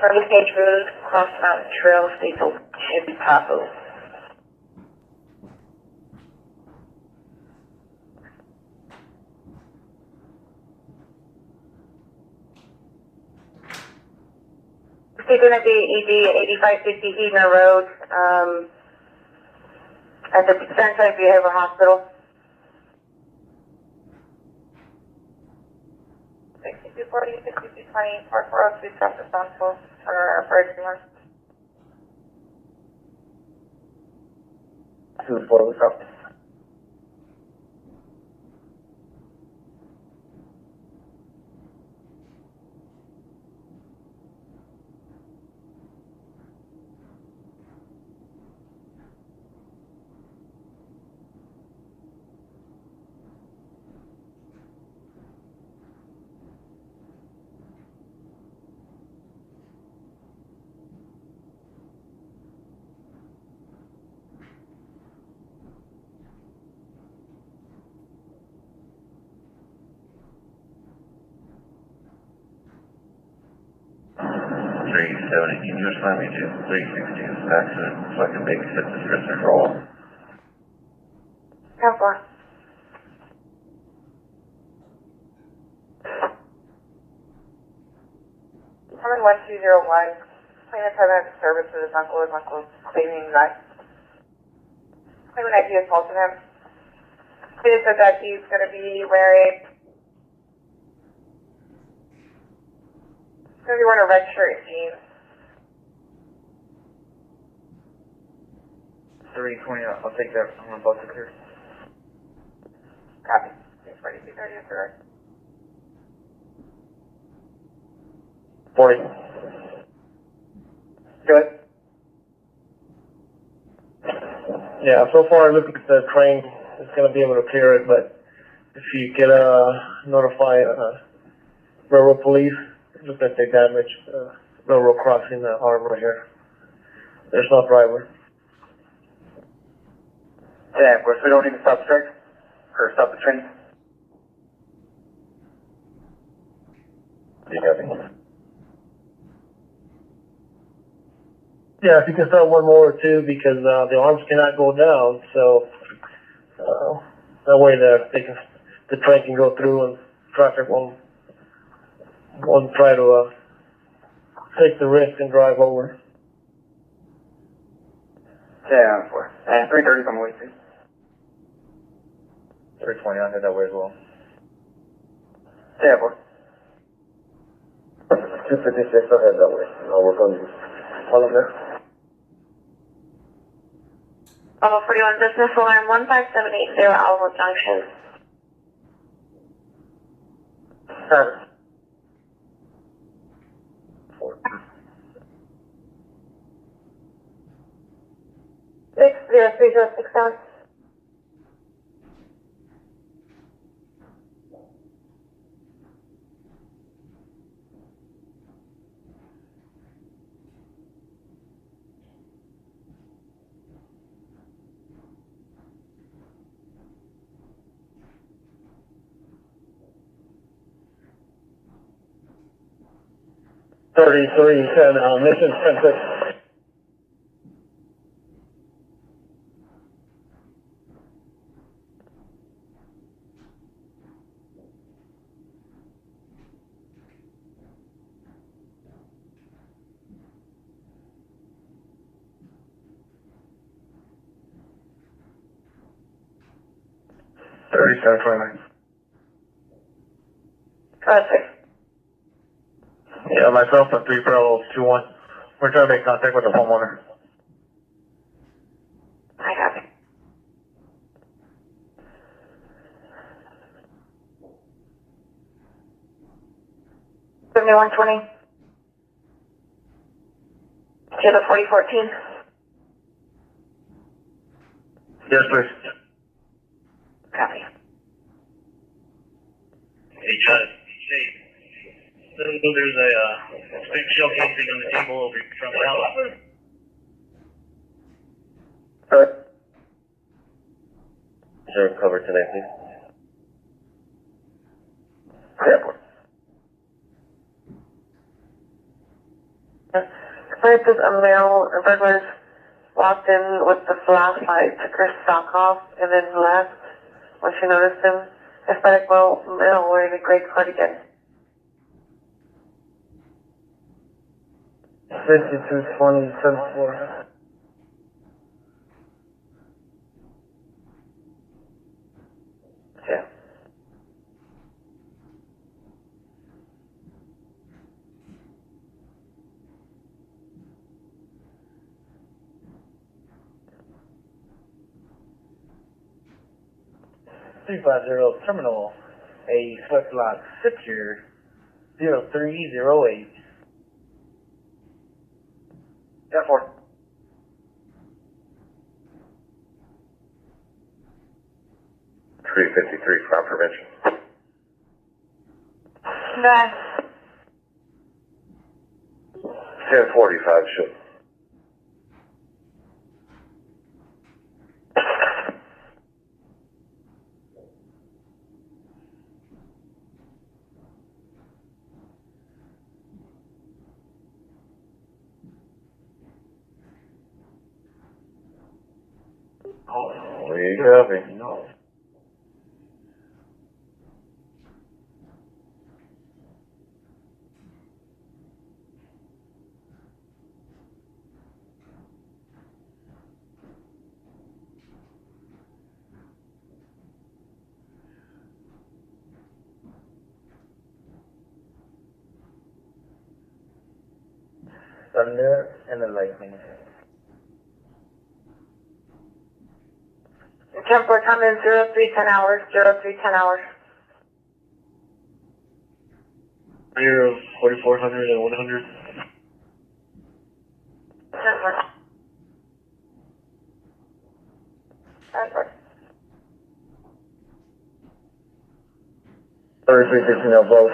Charlie Page Road, Cross Mountain Trail, Staple, Chevy Tahoe. It's going to be ED 8550 Eaton Road, at the Sunshine Behavioral Hospital. 6240, 6220, 4402, self-responsible for emergency. 2-4, what's up? Can you respond me to 362 accident so I can babysit this prisoner for all? 10-4. Department 1201, claimant having a service with his uncle claiming that claimant that he assaulted him. He said that he's going to be wearing a red shirt and jeans. 320, I'll take that. I'm gonna bust it here. Copy. 64230 is correct. 40. Good. Yeah, so far it looks like the train is going to be able to clear it, but if you could notify railroad police, it looks like they damaged railroad crossing the arm right here. There's no driver. Yeah, of course, we don't need to stop the train, or stop the train. Do you have any? Yeah, if you can start one more or two, because the arms cannot go down, so that way the train can go through and traffic won't try to take the risk and drive over. Yeah, 330 on the way too. 320, I'll head that way as well. Yeah, 256, I'll head that way. I'll work on all of there. 41 Business Alarm 15780 Alamo Junction. 7. 603067. Mission Princess. Perfect. Yeah, myself and 3 Bravo 21. We're trying to make contact with the homeowner. I got it. $7120. To the 4014. Yes, please. Copy. Hey, Judd. Hey. So there's a big shell casing on the table over your front house. Alright. Is there a cover tonight, please? Yeah. Francis, a male burglars walked in with the flashlight, took her sock off, and then left when she noticed him. Hispanic male wearing a gray cardigan. 5220, 7th floor. Yeah. Terminal, a sweat lot secure 0308. Yeah, 4. Crime prevention. Nice. 1045 should. We copy. No. Thunder and the lightning. 10-4, come in 0310 hours, 0310 hours. Rear of 4400 and 100. 10-4. 10-4. 3316 both,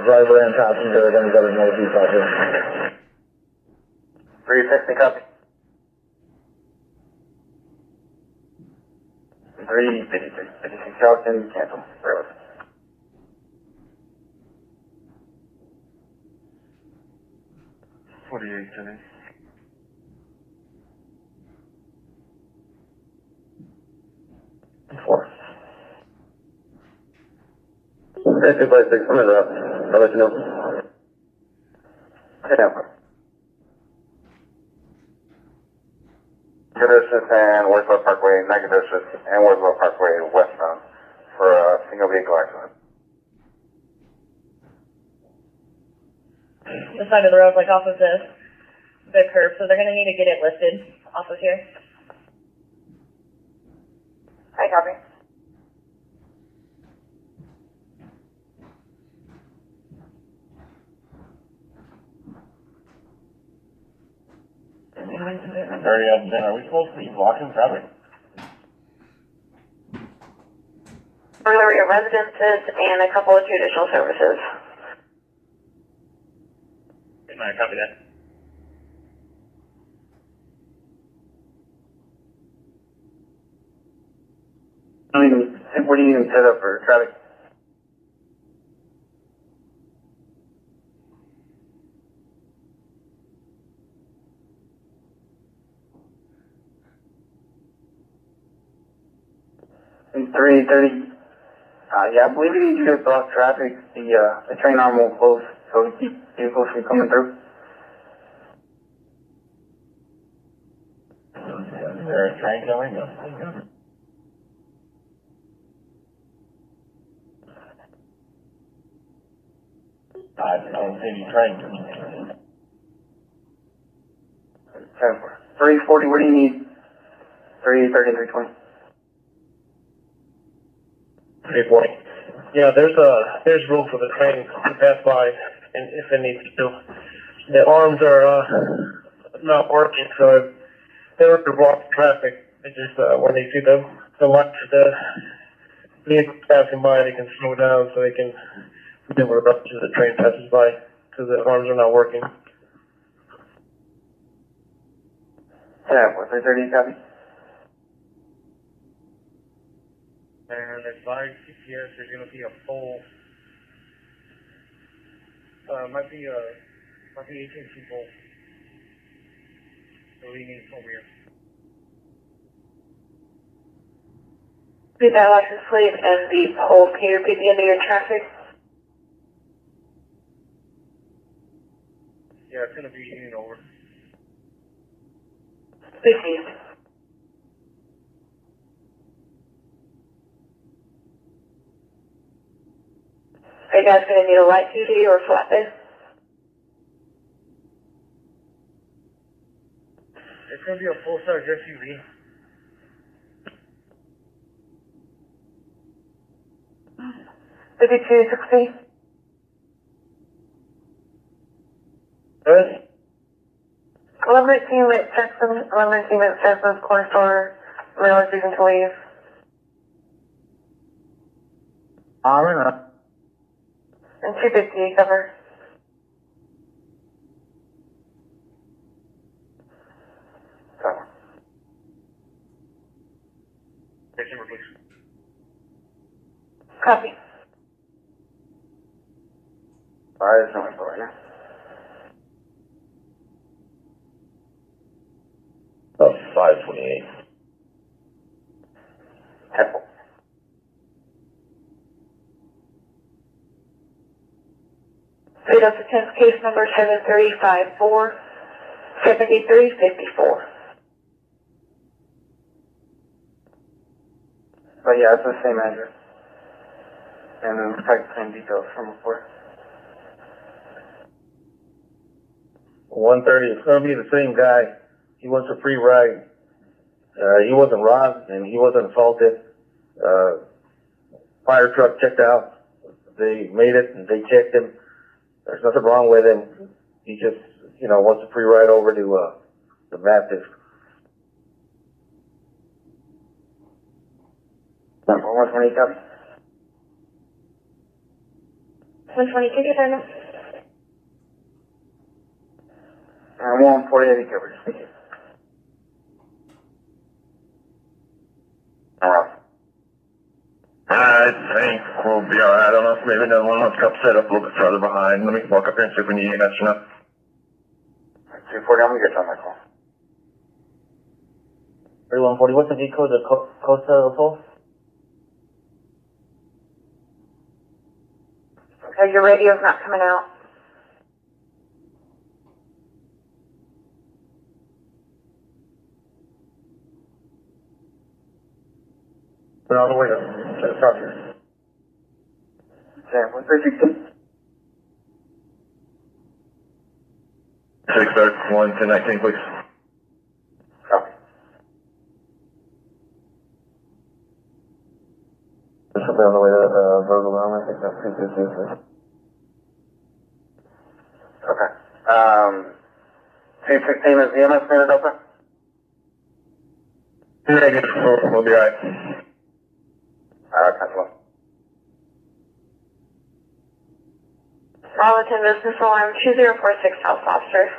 driver and passenger, then we got another beat out here. 360 copy. 353, Charleston, cancel. 48 today. Four. 256, I'm in route. I'll let you know. Head out. Caduceus and Wordsworth Parkway, not Caduceus, and Wordsworth Parkway westbound for a single vehicle accident. The side of the road, like off of the curb, so they're gonna need to get it lifted off of here. Hi, copy. Are we supposed to be blocking traffic? Burglary of residences and a couple of judicial services. Alright, copy that. What do you need set up for traffic? In 330, yeah, I believe you need to block traffic. The train arm will close, so we keep vehicles from coming through. Is there a train coming? I don't see any train coming. 340, what do you need? 330 and 320. 340. Yeah, there's room for the train to pass by, and if it needs to. The arms are not working, so they were to block traffic. It's just when they see the lights, the vehicle passing by, they can slow down so they can interrupt as the train passes by because the arms are not working. Yeah, 330 copy. And advise CPS there's going to be a pole. Might be a Copy 18 people. So we need over here. Repeat that license plate and the pole. Can you repeat the end of your traffic? Yeah, it's gonna be in over. 50. Are you guys going to need a light duty or flatbed? It's gonna be a full-size SUV. $52.60. Good? 11:18 at Jackson, 11:18 at Jackson's corner store. Mail is leaving to leave. On and up. And 250 cover. Next number, please. Copy. Alright, there's no info right now. Oh, 528. Temple. Freedom Defense case number 735-4-7354. But yeah, it's the same address. And then looks like the same details from before. 130, it's gonna be the same guy. He wants a free ride. He wasn't robbed and he wasn't assaulted. Fire truck checked out. They made it and they checked him. There's nothing wrong with him. He just, wants a free ride over to, the Baptist. Number 120 copy. 120 ticket time. 148 coverage. Alright. I think we'll be alright. I don't know if maybe another one wants to set up a little bit further behind. Let me walk up here and see if we need any extra enough. 240, I'm gonna get on my call. 3140, what's the V code of Costa del Sol? Okay, your radio's not coming out. Put it all the way up. Set it up here. Sam, 1360. 631 to 19, please. Copy. This will be on the way to, Virgil Arm, I think that's 250. Okay. 216 is the EMS minute open? Negative, we'll be alright. Cancel. Arlington Business Alarm 2046 House Officer.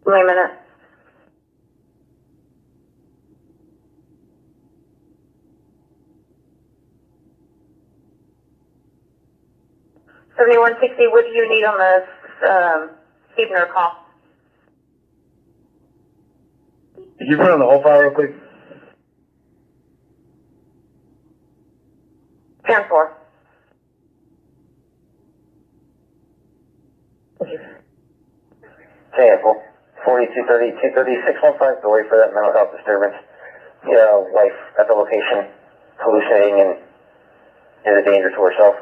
Wait a minute. $7160, what do you need on the Hebner call? Could you put on the whole file real quick? 10-4. Sample. 4230, 23615, sorry for that mental health disturbance. Wife at the location, hallucinating and is a danger to herself.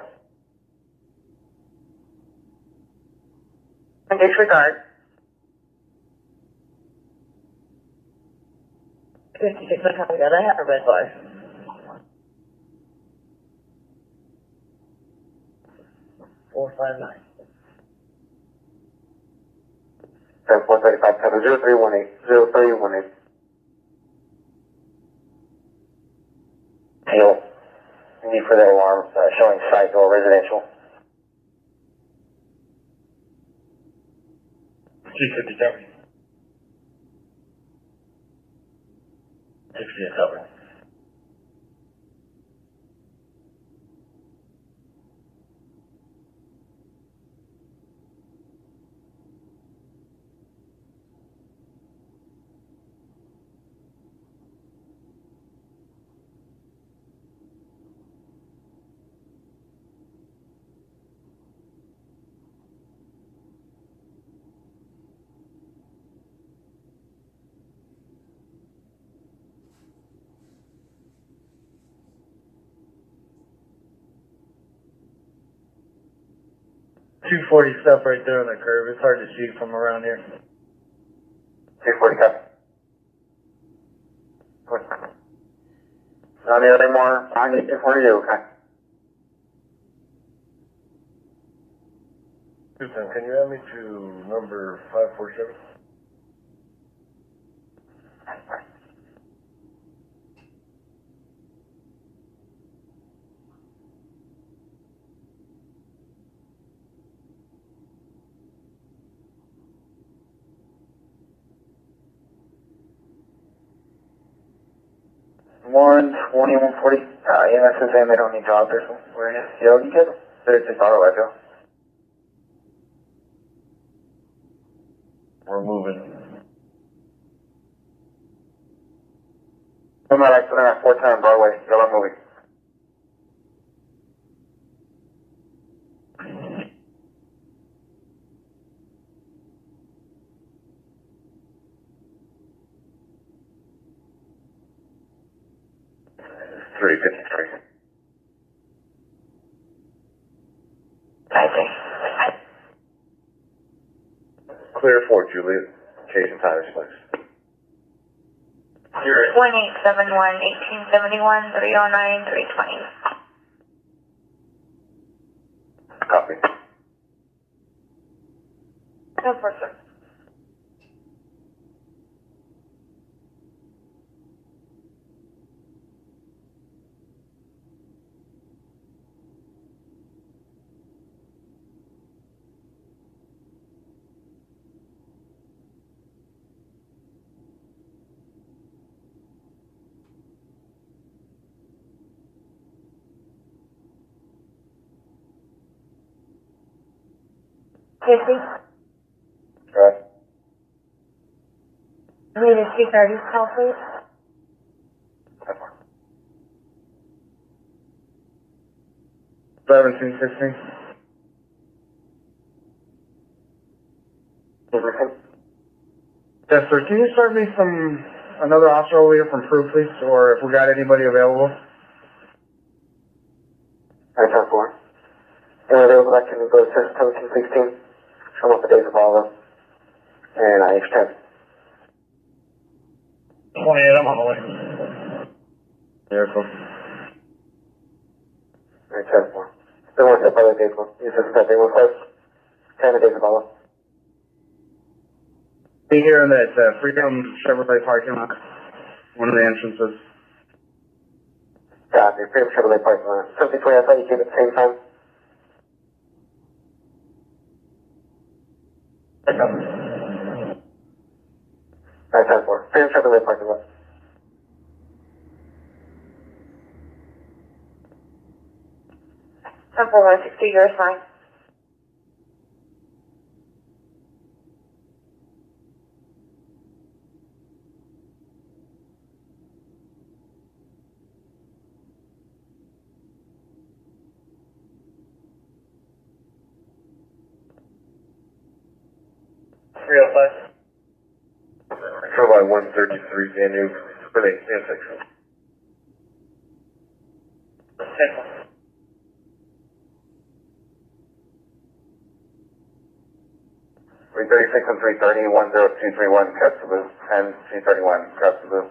And disregard. 56, I copy that. I have a red bar. Four, five, nine. 7435, 0318, 0318. Seal. Need for that alarm, showing side door residential. 257. 60 is covered. 240 stuff right there on the curve. It's hard to see from around here. 240 copy. Any more on it for you? Okay. Houston, can you add me to number 547? One 140. EMS is saying they don't need jobs or something. Where is it? You get it? They're just auto I feel. We're moving. I'm not accident at 410 Broadway. Yellow movie. Three 53. Clear for Juliet. Case and tires, please. 1871, 1871, 309, 320. Copy. 10-4, sir. Casey, Right. I need a 230 call, please. 1716. Yes, sir. Can you start me some another officer over here from Proof, please, or if we got anybody available? Alright, 10-4. And available that can go to 1716. I'm up the days of all of them. And IH10. 28, I'm on the way. Miracle. Alright, 10-4. They want to step by the days one. You said that they were close. 10 the days of all of them. Be here in that Freedom Chevrolet parking lot. One of the entrances. Copy. Freedom Chevrolet parking lot. 1720, I thought you came at the same time. Alright, 10-4. Freedom Chevrolet parking lot. Temple 160, yours fine. Control by 133, Daniel. Relay, 6. 336 and 330, 10231, Customer, and 231, Customer,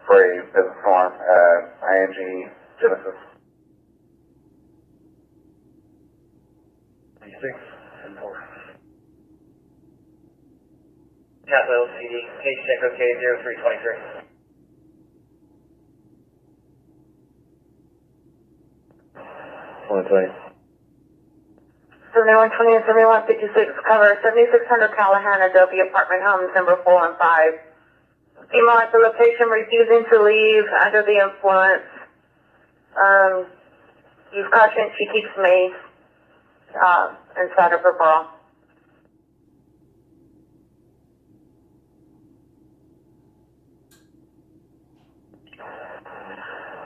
for a business form, ING Genesis. 6 and 4. Capital LCD, case check OK 0323. 120. 7120 and 7156 cover 7600 Callahan, Adobe Apartment Homes, number 415. Female at the location refusing to leave under the influence. Use caution, she keeps mace inside of her bra.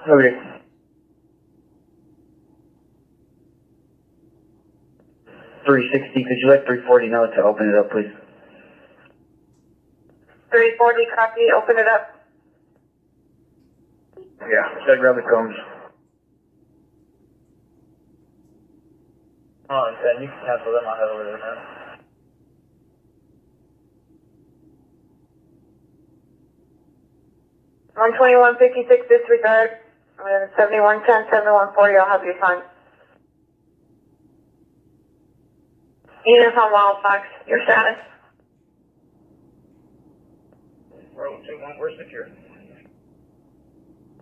Okay. 360, could you let 340 know to open it up, please? 340 copy, open it up. Yeah, should I grab the combs? on, Ben, you can cancel them, I'll head over there, man. One 2156 disregard, 7110, 7140, I'll have you signed. Unit on Wild Fox, your status? Road 21, we're secure.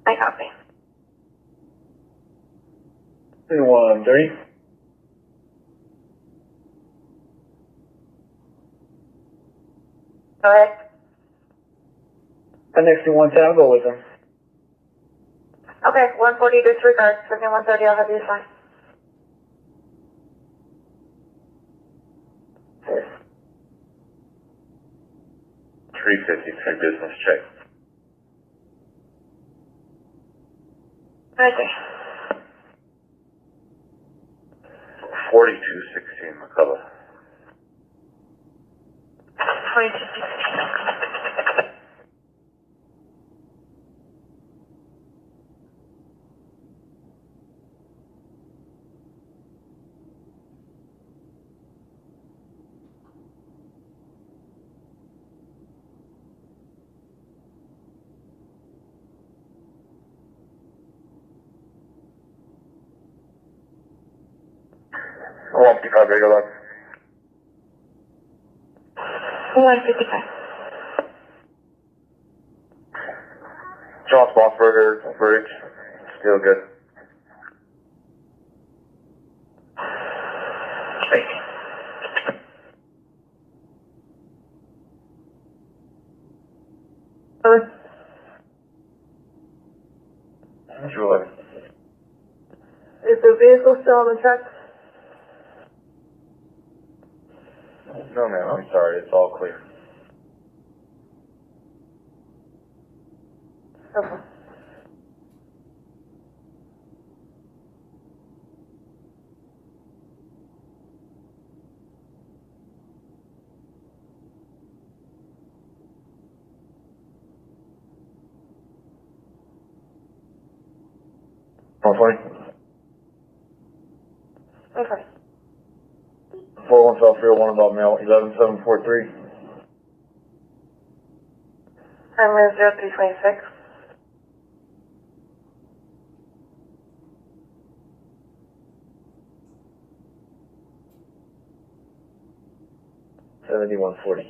I copy. 130. Go ahead. The next one, I'll go with him. Okay, 140 disregard, 7130, I'll have you signed. Okay. 353 business check. Okay. 4216 McCullough. 2216. One 55 regular. 155. John's Mossberger Bridge. Still good. Sure. Is the vehicle still on the truck? No, ma'am, I'm sorry. It's all clear. Okay. Okay. Okay. 41 South 301 about mail 11743. Primary 0326. $71.40.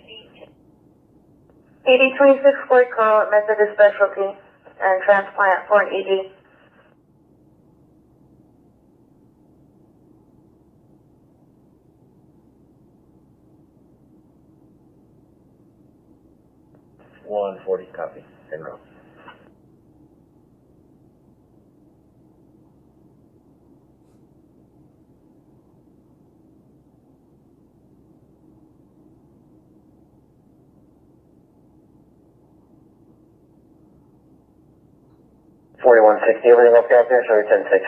8026 Floyd Call, Methodist Specialty, and transplant for an ED. $140 copy. En route. $41.60, everything okay out there? Sorry, 10-6.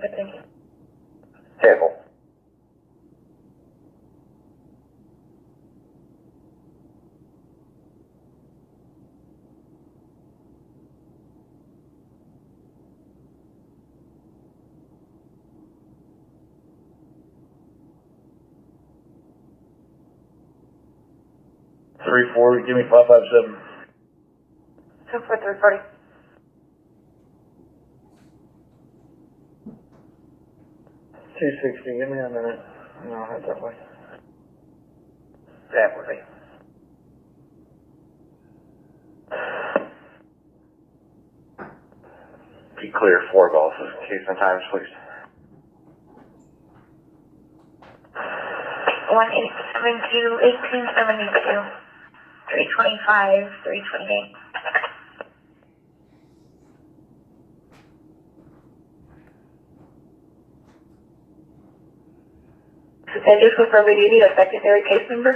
Good, thank you. Careful. Three four. Give me 557. 24340. $260. Give me a minute. No, I'll head that way. That would be. Be clear 4 golf. Case and times, please. 1872, 1872, 325, 328. And just confirm, do you need a secondary case number?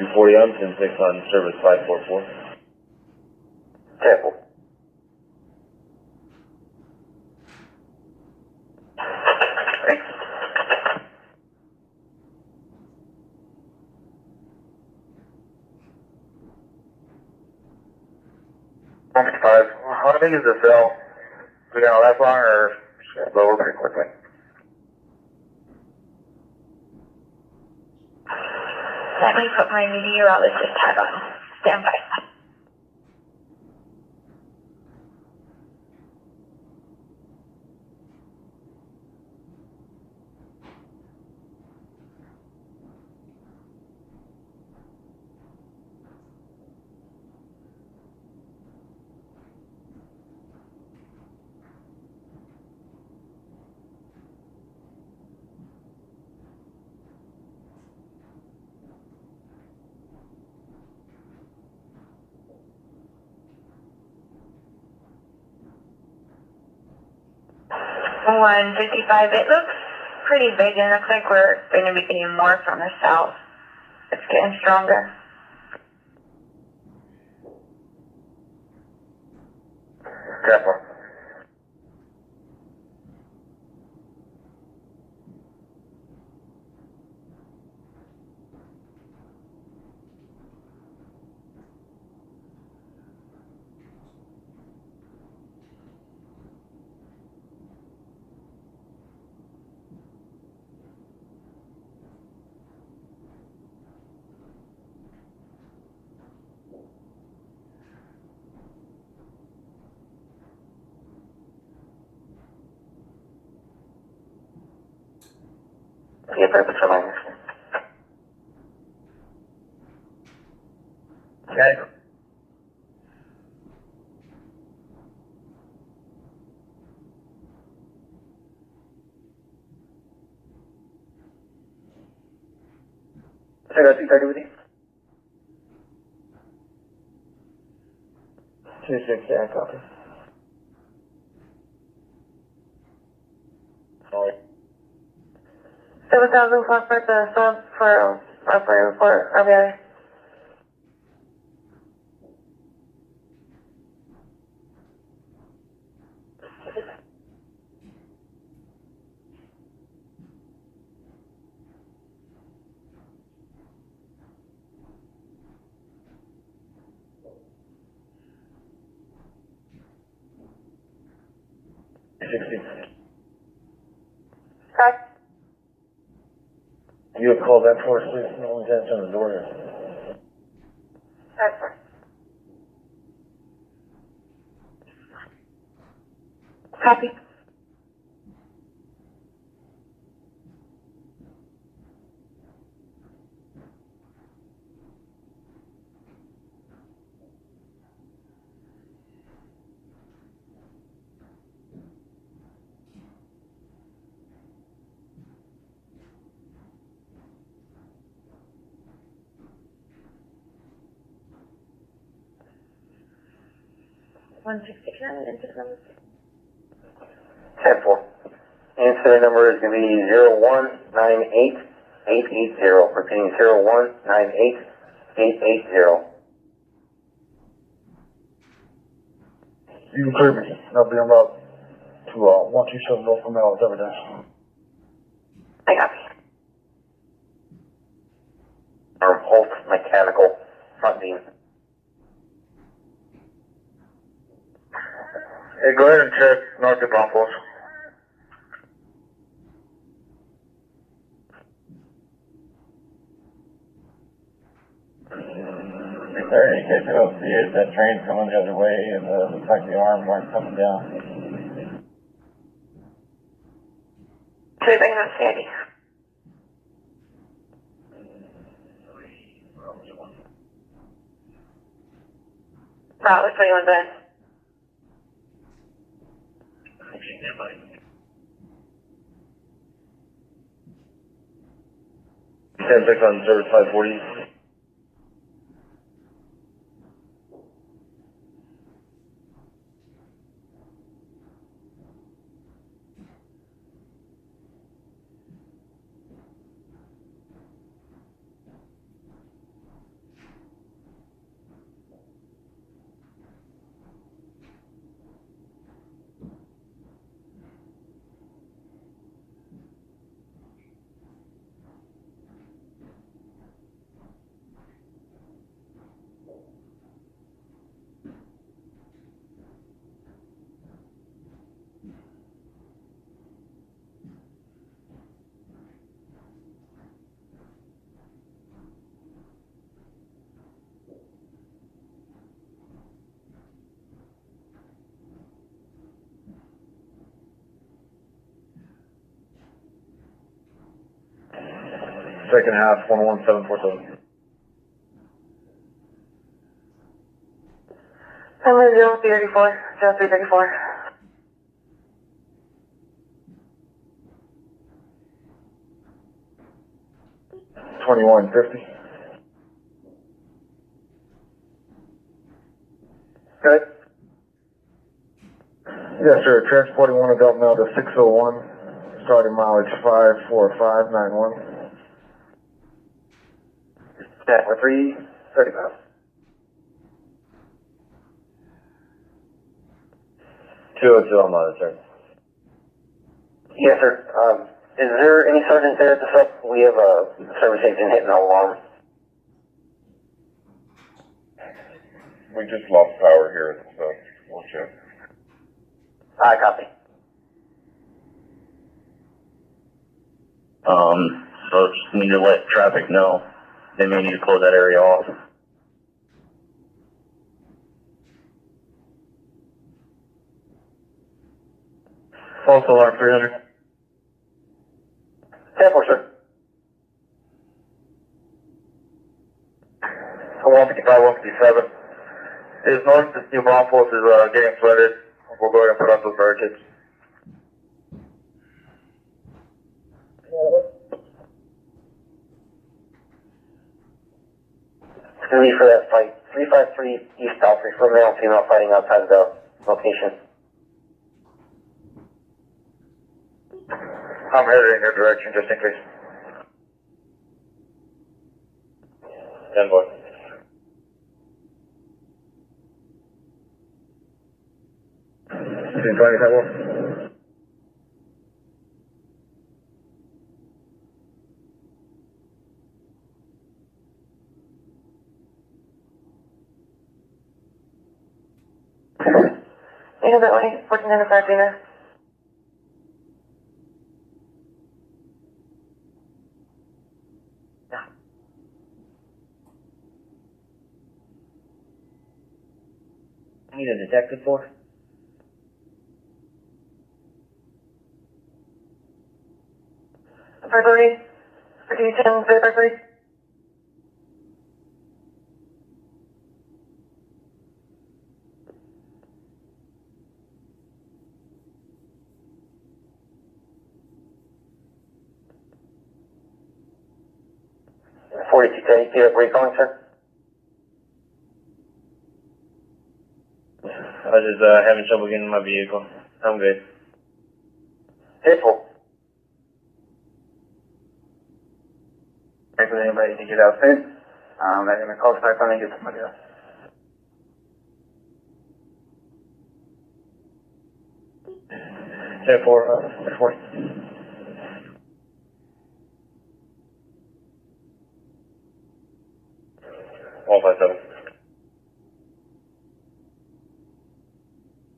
240 on 10-6 on service 544. Careful. 5. How big is the cell? Is it gonna last long or lower pretty quickly? Let me put my meteorologist hat on. Stand by. One 55. It looks pretty big and looks like we're going to be getting more from the south. It's getting stronger. Careful. Yeah, perfect for mine. Okay. So I got 230 with you? 26, yeah, copy. Sorry. 7,000 clock for the sub for operating report, RBI. Okay. You would call that for us, please, no one's answering the door here. That's fine. Copy. One 169 incident number. 10-4. Incident number is going to be 0198880. Repeating 0198880. You can clear me. I'll be about to 127 North from Mel, whatever that is. I copy. Holt Mechanical front beam. Hey, go ahead and check north of Broncos. There, you guys go see it, that train's coming the other way, and looks like the arm went coming down. Should we bring up Sandy? Bravo 21 Ben. Stand by. 10-6 on service 540. second half, 11747. Number 0334. 2150. Good. Yes, sir. Transporting one adult male to 601, starting mileage 54591. Yeah, we're 335. 202 on monitor. Yes, sir. Is there any sergeant there at the sub? We have a service agent hitting an alarm. We just lost power here, so we'll check. I copy. So just need to let traffic know. They may need to close that area off. False alarm 300. 10-4, sir. 155, 157. Is north, this new bomb post is getting flooded. We'll go ahead and put on those barricades. It's going to be for that fight. 353 East Belfry for male and female fighting outside of the location. I'm headed in your direction just in case. 10-4. Between 20 and 10. You know that way, 1495 Dina. I need a detective for? February, 10, February. Where are you calling, sir? I was just having trouble getting in my vehicle. I'm good. Faithful. If anybody to get out soon, they're going to call us back on and get somebody else. Ten four. 157.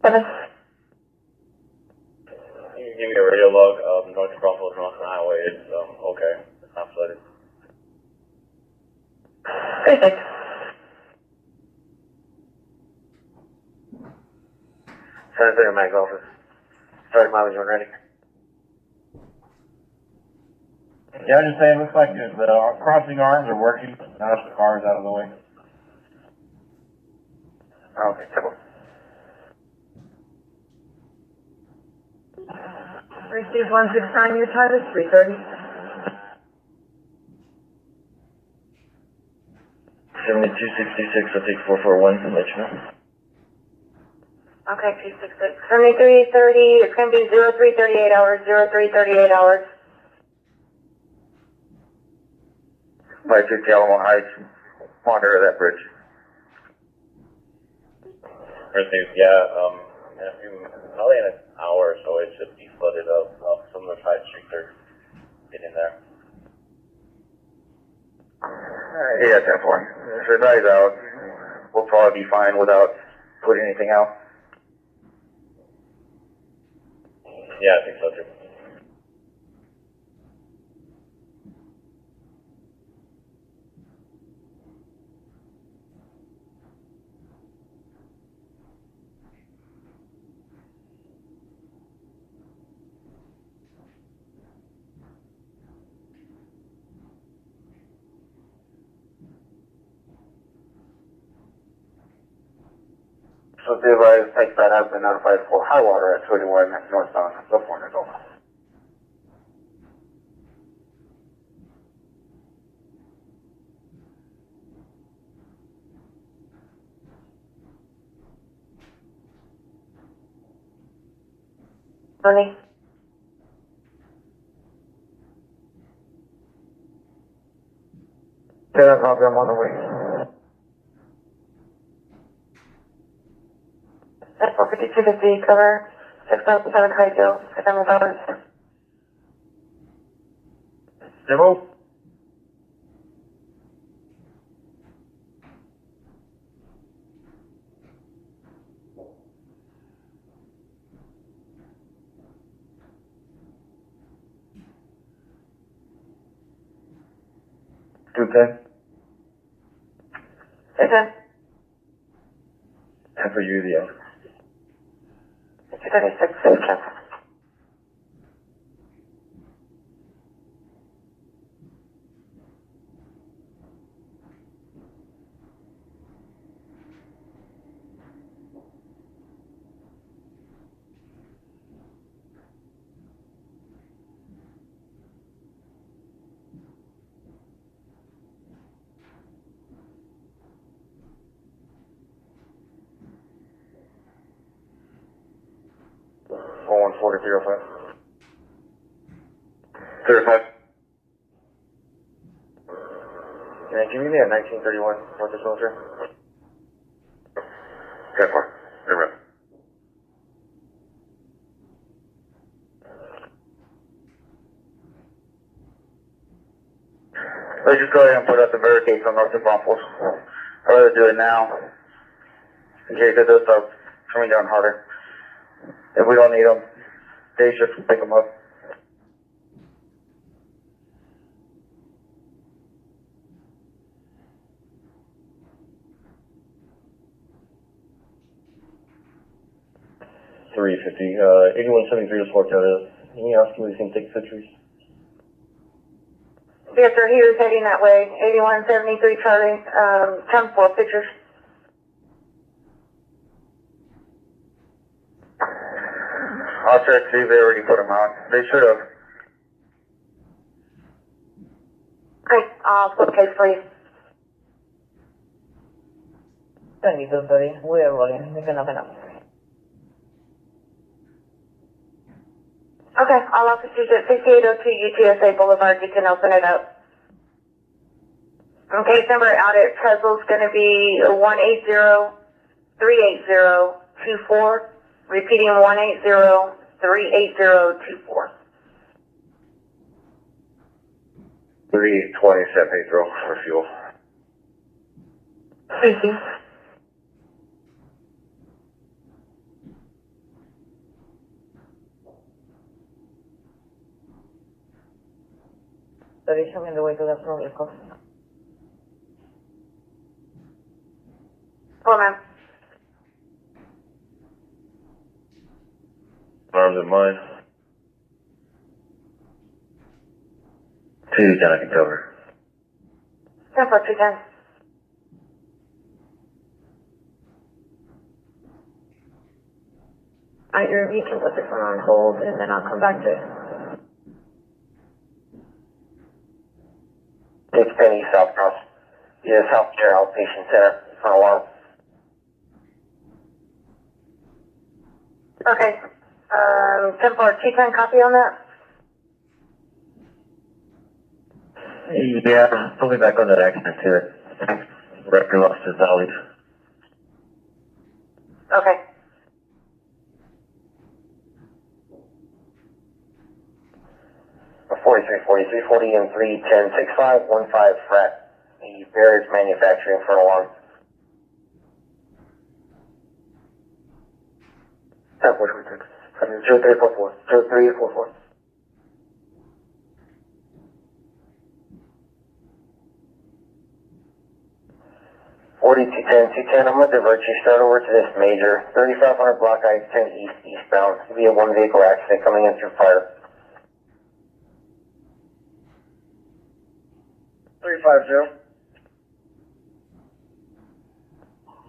7. You can give me a radio log of North Crawford, North Highway. It's okay. It's not flooded. 36. Senator Mag's office. Sorry, mileage when ready. Yeah, I was just saying, looks like the crossing arms are working. Now the car's out of the way. Okay, simple. Received 169, your time is 3:30. 7266, I'll take 441 and let you know. Okay, 266. 7330, it's going to be 0338 hours, 0338 hours. By 50 Alamo Heights, monitor that bridge. Received, probably in an hour or so it should be flooded up. Some of the side streets are getting there. Yeah, 10-4. If it dies out, we'll probably be fine without putting anything out. Yeah, I think so too. officials do advise Pike that has been notified for high water at 21 northbound California. Over. Tony? Okay, that copy, I'm on the way. At 45250, cover 6007 High Hill, $600. Demo? Okay. Jason? And for you, the 236, cancel. One 4005. 35. Can you give me that 1931 North Soldier? 10-4. Zero. Let's just go ahead and put up the barricades on North of Bumples. I'd rather do it now, in case it does start coming down harder. If we don't need them, day shift will pick them up. $350. 8173 is worked out. Can you ask him if he can take pictures? Yes, sir, he was heading that way, 8173 Charlie, 10-4 pictures. I'll check, see if they already put them out. They should have. Great, I'll flip case for you. Bendito, buddy. Voy a volver. Ven. Okay, all officers at 6802 UTSA Boulevard, you can open it up. Case number out at Tressel's going to be 180-380-24. Repeating 180-380-24. 320 San Pedro for fuel. Thank you. Buddy, show me the way to the front vehicle. Hello, ma'am. Arms and mine. 2, down, I can cover. 10-4, 210. You can put this one on hold, and then I'll come back to it. 6 Penny South Cross. Yes, Healthcare Outpatient Center for a while. Okay. 10-4, 210 copy on that? Yeah, put me back on that accident too. Record lost his dollies. Okay. A 43, and 3106515 frat. The Barrett's Manufacturing for alarm. 10-4, 0344. 0344. 4210, I'm going to divert you straight over to this major, 3500 block I-10 eastbound. It'll be a one vehicle accident coming in through fire. 350.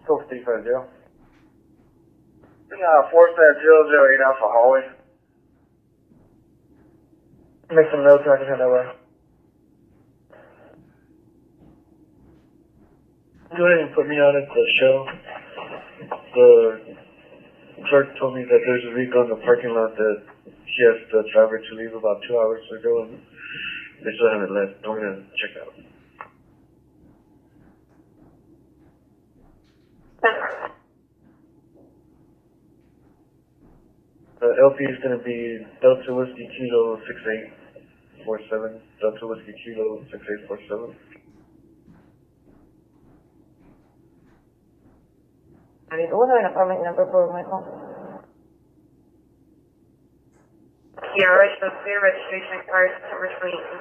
Still 350. Force that 008 Alpha hallway. Make some notes and I can head that way. Go ahead and put me on at the show. The clerk told me that there's a vehicle in the parking lot that he has the driver to leave about 2 hours ago, and they still haven't left. I'm gonna check out. The LP is gonna be Delta Whiskey Kilo 6847. Delta Whiskey Kilo 6847. What was an apartment number for Michael? Yeah, registration expires September 28th.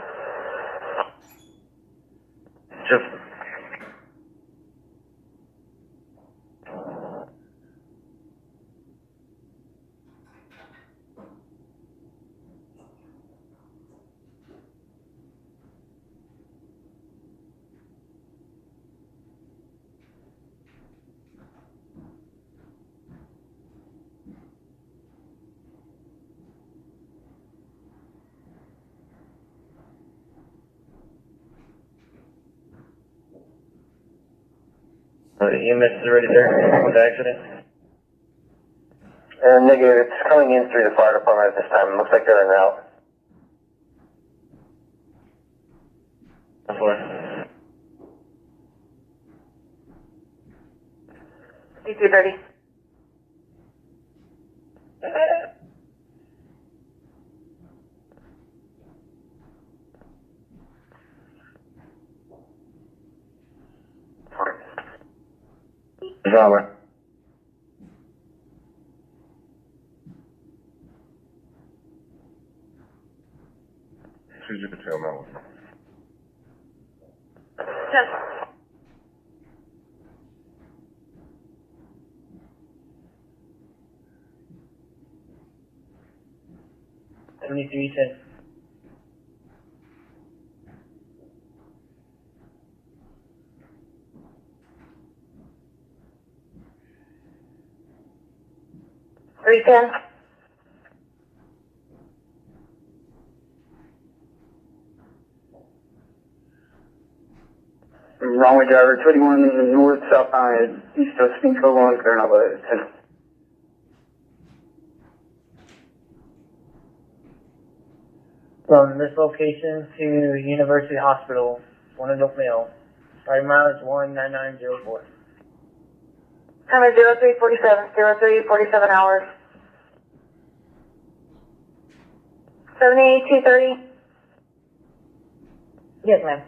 Just. EMS is already there with the accident? Negative, it's coming in through the fire department at this time. Looks like they're en route. Before. C230. Drama. Who's your patrol number? 7310. $310. Wrong way driver, 21 north, southbound, east of Springfield, going, they're not with it. From this location to University Hospital, Winnedope Mail. Starting mileage 19904. Time is 0347, 0347 hours. 78230. Yes, ma'am.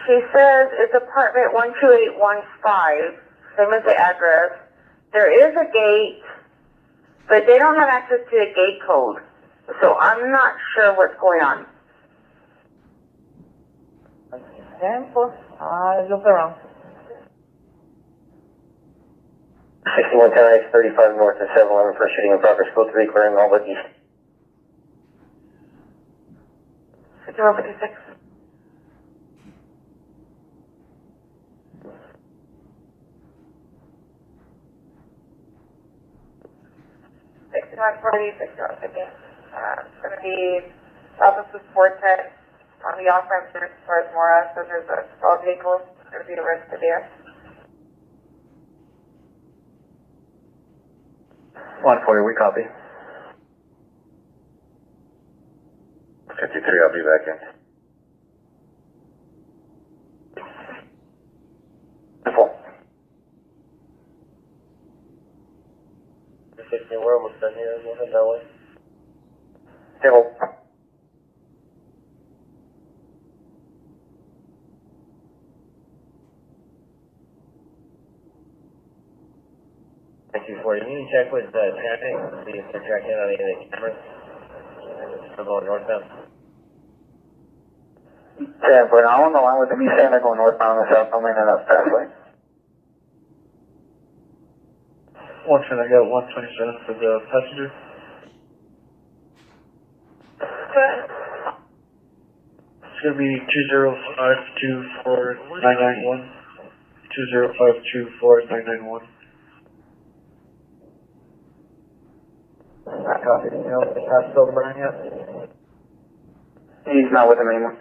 She says it's apartment 12815, same as the address. There is a gate, but they don't have access to a gate code. So I'm not sure what's going on. Example. Look around. 6110 I-35 north and 711 for shooting in progress. Go 3 clearing all but east. 5156. It's going to be south of the sports head on the off ramp towards Mora. So there's a stalled vehicle. It's going to be the rest of there. 140, we copy. 53, I'll be back in. Full. 16, we're almost done here. We'll head that way. Table. Thank you for it. You need to check with traffic, see if they're tracking on any of the cameras. Still going northbound. Yeah, but I'm on the line with them. He's saying they're going northbound and southbound lane and that's pathway. One I got 127 for the passenger. It's gonna be 20524 991. 20524 991. Not copy, you know, that's still burning yet. He's not with him anymore.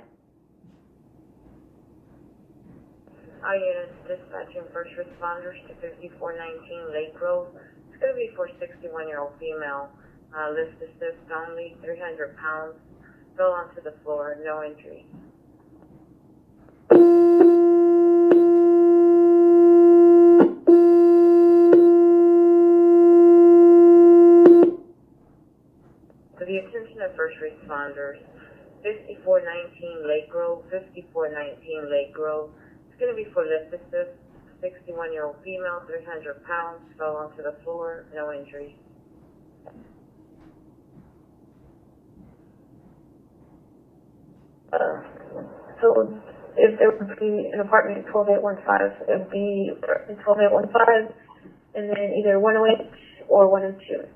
All units dispatching first responders to 5419 Lake Grove. It's going to be for 61-year-old female. Lift assist only, 300 pounds. Fell onto the floor, no injury. For the attention of first responders, 5419 Lake Grove, 5419 Lake Grove. It's going to be for lift assist, 61-year-old female, 300 pounds, fell onto the floor, no injury. So if there would be an apartment in 12815, it would be in 12815, and then either 108 or 102.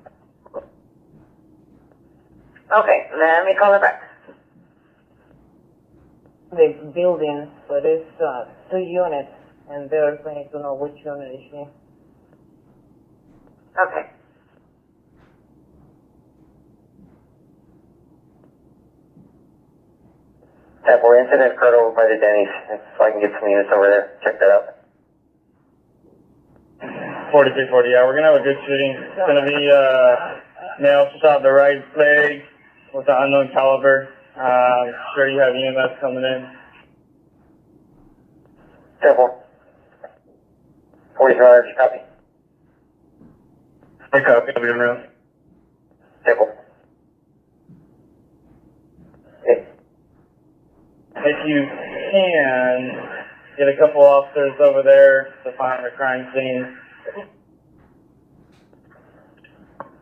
Okay, let me call her back. The building, but it's 2 units, and they're going to know which unit is she. Okay. That more incident occurred over by the Denny's, so I can get some units over there. Check that out. 4340, yeah, we're gonna have a good shooting. It's gonna be, male shot the right leg with an unknown caliber. Sure you have EMS coming in. Temple. 4300, copy. I copy, I'll be around. Temple. Okay. If you can, get a couple officers over there to find the crime scene.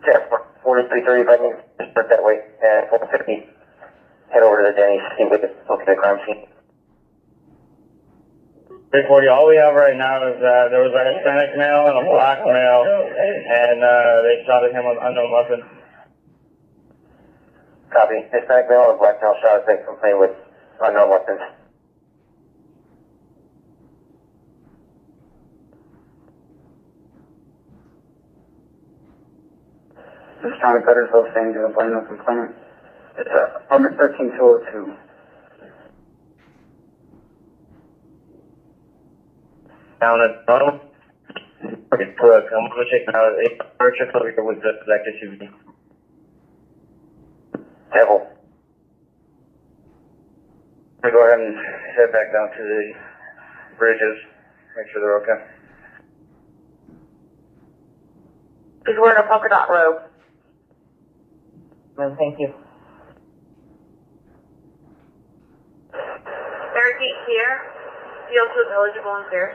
Temple. 4330, if I can just put that way. 450. Head over to the Denny's, see if we can look at the crime scene. 340, all we have right now is that there was a Hispanic male and a black male, and they shot at him with unknown weapon. Copy. Hispanic male and black male shot at victim playing with unknown weapons. This County Cuttersville saying to the blame no complainant. It's apartment 13202. Down at bottom. Okay, look, I'm gonna check now. Our check over here with the active shooting. Temple. I'm gonna go ahead and head back down to the bridges, make sure they're okay. He's wearing a polka dot robe. Well, thank you. Barricade here. Field is eligible and clear.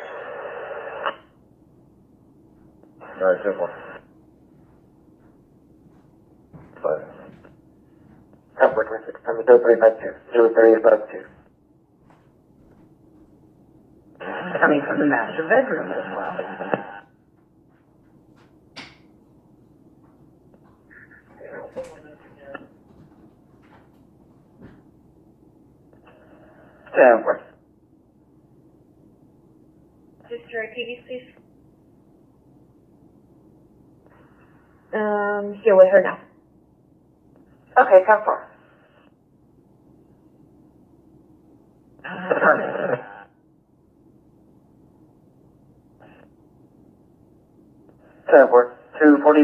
Alright, Temple. 5. Temple, 26, 0352. 0352. Coming from the master bedroom as well. Temple. Sister TV, please. Here with her now. Okay, come for. Temple. 240.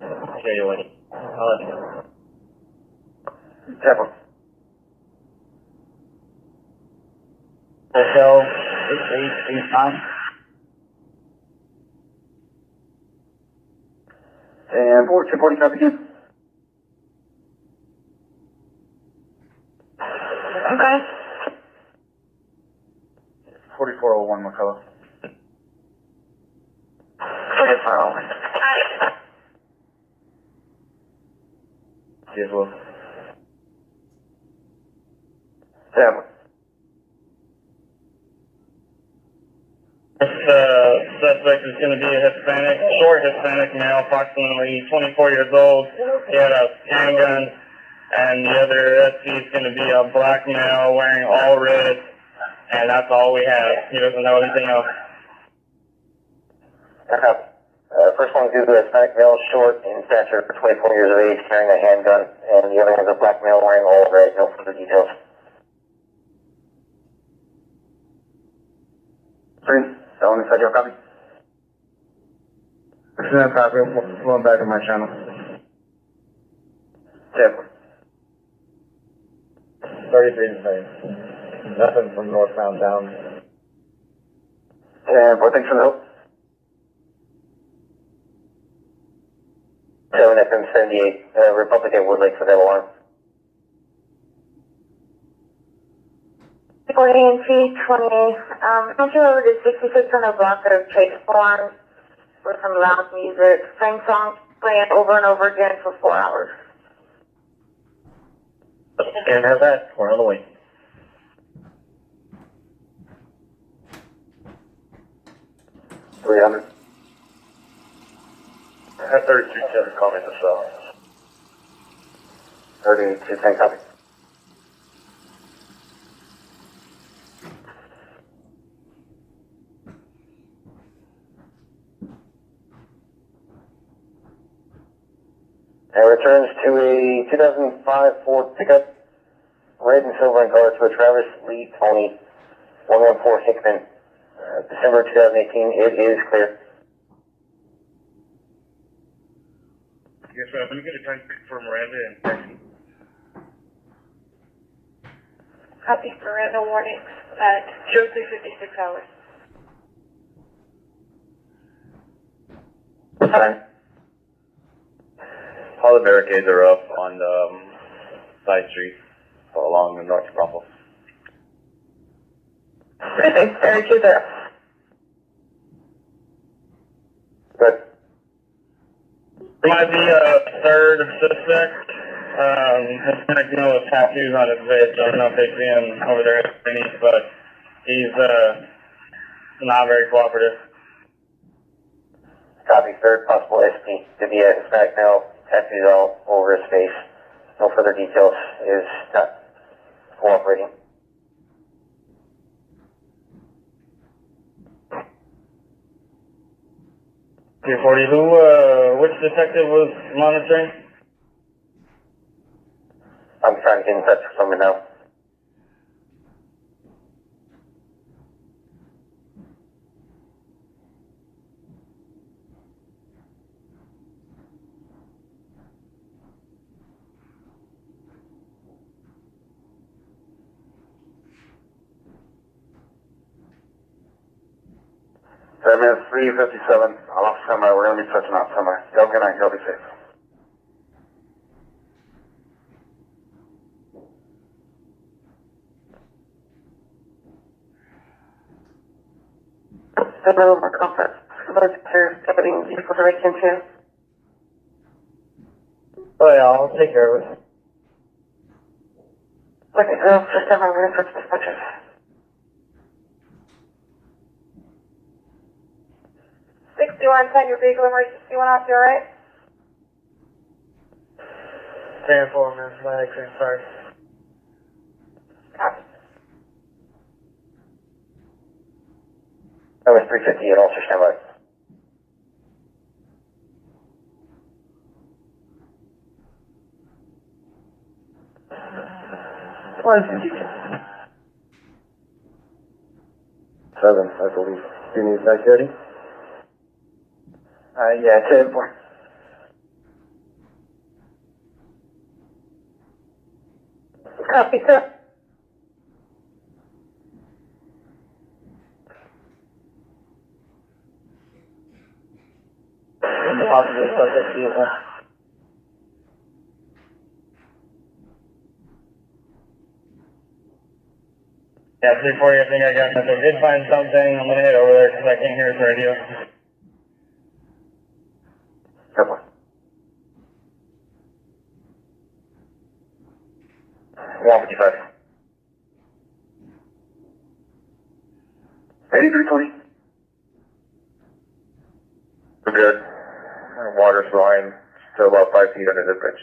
Okay, you win. Temple. Hotel 6885. And 240, copy again. Okay. 4401, McCullough. 4401. Yes, well. Temple. Suspect is going to be a Hispanic, short Hispanic male, approximately 24 years old. He had a handgun, and the other SC is going to be a black male wearing all red, and that's all we have. He doesn't know anything else. First one is a Hispanic male, short in stature, 24 years of age, carrying a handgun, and the other one is a black male wearing all red. No further details. 3, that one inside your copy? As soon as I copy, I'm going back to my channel. 10. 33 the same. Nothing from northbound down. And what thanks for the help? 7 FM 78, Republic at Woodlake for that alarm. 40 20, sent you over to 6600 block of Chase Farm with some loud music, same song playing over and over again for 4 hours. Can't have that. We're on the way. $300. I have 3210 call me the cell. 3210 copy. And returns to a 2005 Ford pickup, red and silver in color, to a Travis Lee Tony, 114 Hickman, December 2018. It is clear. Yes, sir. Let me get a time for Miranda and Frankie. Copy Miranda warnings at 0356 hours. What time? All the barricades are up on the side street along the North Brumble. 32 there. Good. Might be a third suspect. Hispanic male with tattoos on his face. I don't know if they see him over there at Denny's, but he's not very cooperative. Copy. Third possible SP to be a Hispanic male, tattoos all over his face. No further details. Is not cooperating. Q40, which detective was monitoring? I'm trying to get in touch with someone now. So I'm at 357. I lost somewhere. We're going to be touching out somewhere. Y'all good night. Y'all be safe. The room or conference. Those are getting vehicles right into. Oh yeah, I'll take care of it. Okay, so for 7 minutes for dispatchers. 6110, your vehicle emergency went off, you alright? 10-4 minutes, my accident, sorry. Copy. That was 358. Also stand by. Seven, I believe. Do you need security? Yeah, 10-4. Copy, sir. Possibly subject vehicle. Yeah, 340, I think I got it. I did find something. I'm gonna head over there because I can't hear his radio. Couple. 155. 8320. We're good. Water's line, still about 5 feet under the bridge.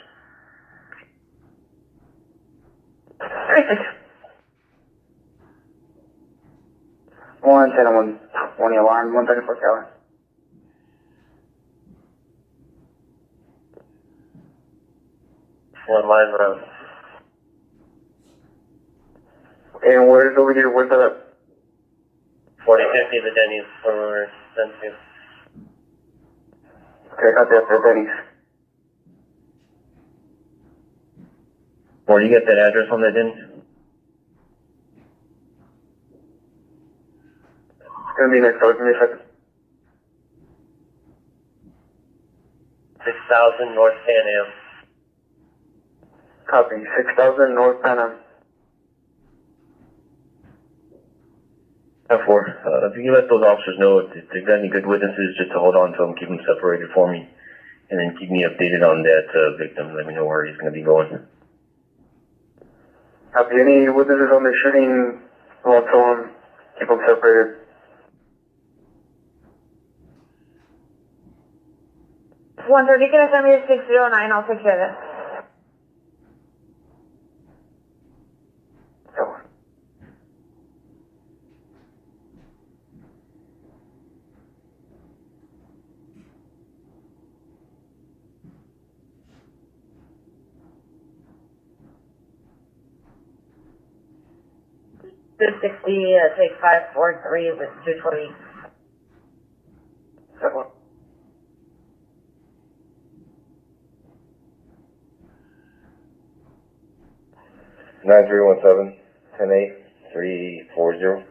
110 and 120 alarm, 134 Keller. One line road. And where's over here, where's that at? 4050, the Denny's, where we were sent to. Okay, got that for Denny's. Or you get that address on that, Dennis? It's gonna be next door, give me a second. 6000 North Pan Am. Copy, 6000 North Pan Am. 10-4. If you can let those officers know if they've got any good witnesses, just to hold on to them, keep them separated for me, and then keep me updated on that victim. Let me know where he's going to be going. Copy, any witnesses on the shooting, hold to them, keep them separated. One thirty, can I send me to 609? I'll take care of it. Two 60, take 543, is it 220? 9317 108 340.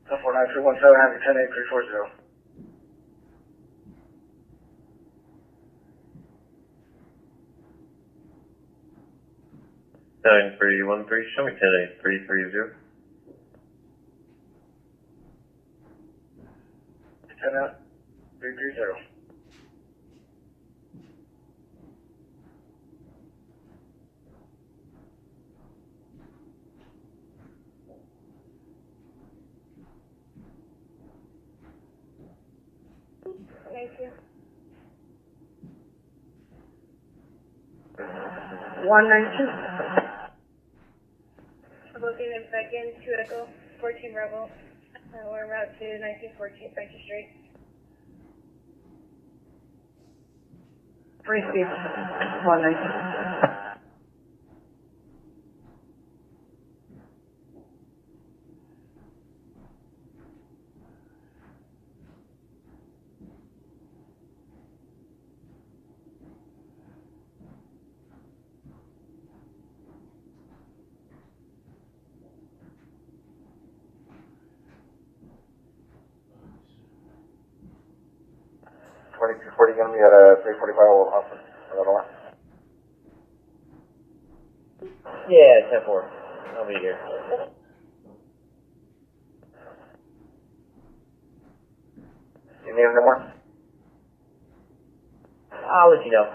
Ten 49317, having 108 340. 9313, show me 10330. 10330. Thank you. 192. I'm looking in second, 2 Echo, 14 Rebel. We're en route to 1914 Francis Street. Free speed. 192. Gonna be at a 345 Old Hospital. Another one. Yeah, 10-4. I'll be here. You need any more? I'll let you know.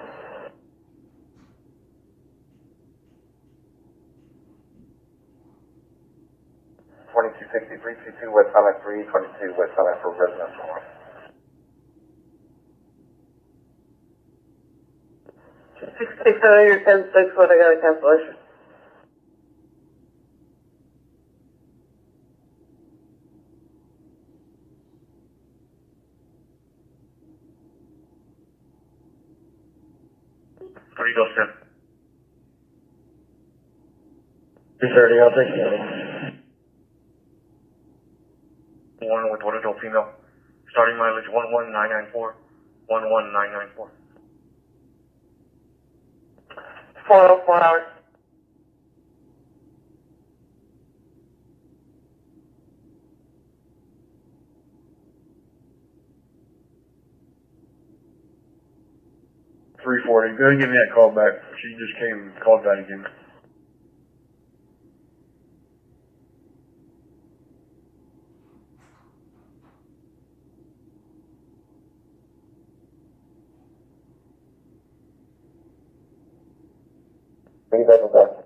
$22.63 West Summit 322 West Summit for residential. 660, you're 10-6, what I got a cancellation. Where do you go, Steph? 230, I'll take care. One with what adult female. Starting mileage 11994. 11994. 404 hours. $340. Go ahead and give me that call back. She just came and called back again. Bring it back with that.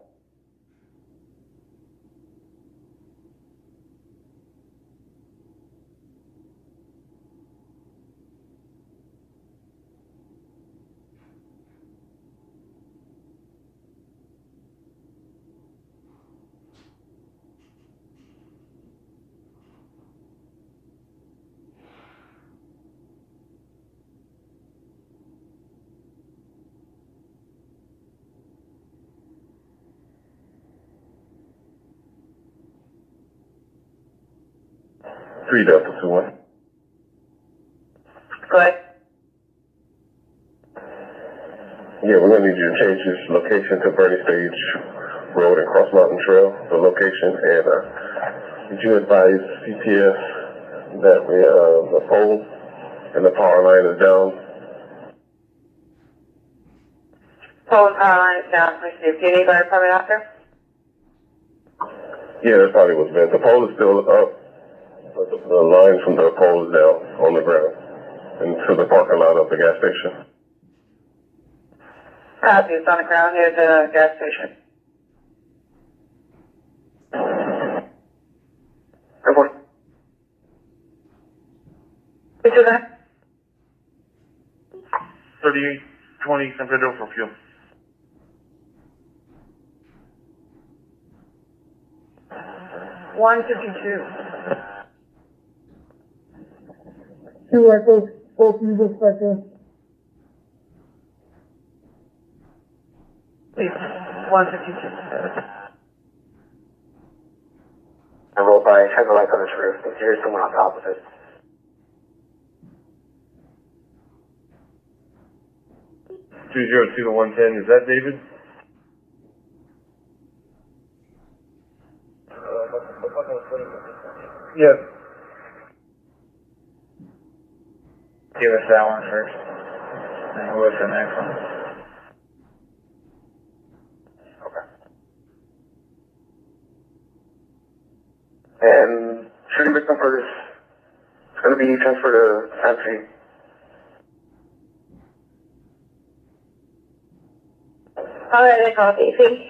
3 Delta 2-1. Go ahead. Yeah, we're gonna need you to change this location to Bernie Stage Road and Cross Mountain Trail, the location, and did you advise CPS that we, the pole and the power line is down? Pole and power line is down. Received. Do you need our department out there? Yeah, that's probably what's been. The pole is still up, but the line from the pole is down on the ground into the parking lot of the gas station. Copy. It's on the ground near the gas station. Report. Who's that? 3820 San Pedro for fuel. Two echoes, both users spectrum. 152. I rolled by, shine the light on this roof. There's someone on top of it. Two 202 to 110, is that David? Yes. Give us that one first. And what's the next one? And shooting victim for this, it's going to be transferred to Fancy. Alright, I copy. Thanks.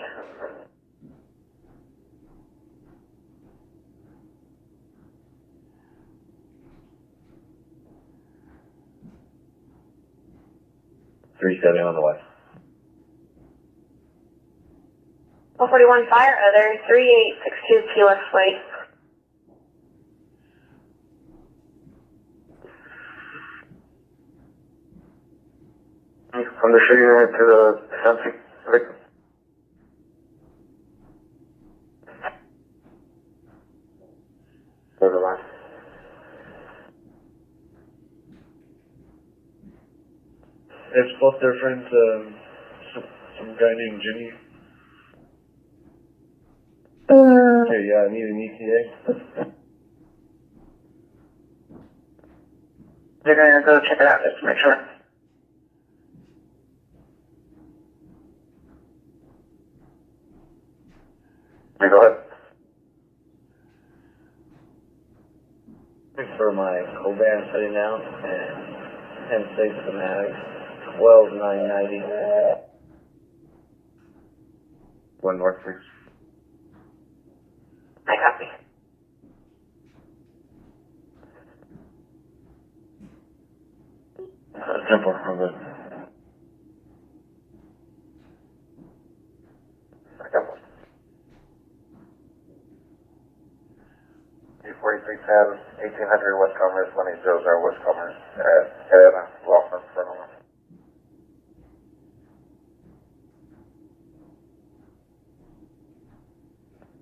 Three seven on the west. 141 fire, other 3862 Key Westway. From the shooting unit to the Fancy victim. Go to the line. It's both their friends, some guy named Jimmy. Okay, yeah, I need an ETA. They're going to go check it out just to make sure. Okay, go ahead. For my co-band setting out and 10-6 schematics. 12,990. 1 north, please. I copy. Temple, I'm good. Temple. 4310, 1800 West Commerce, 180 West Commerce, Helena, law firm, Fernando.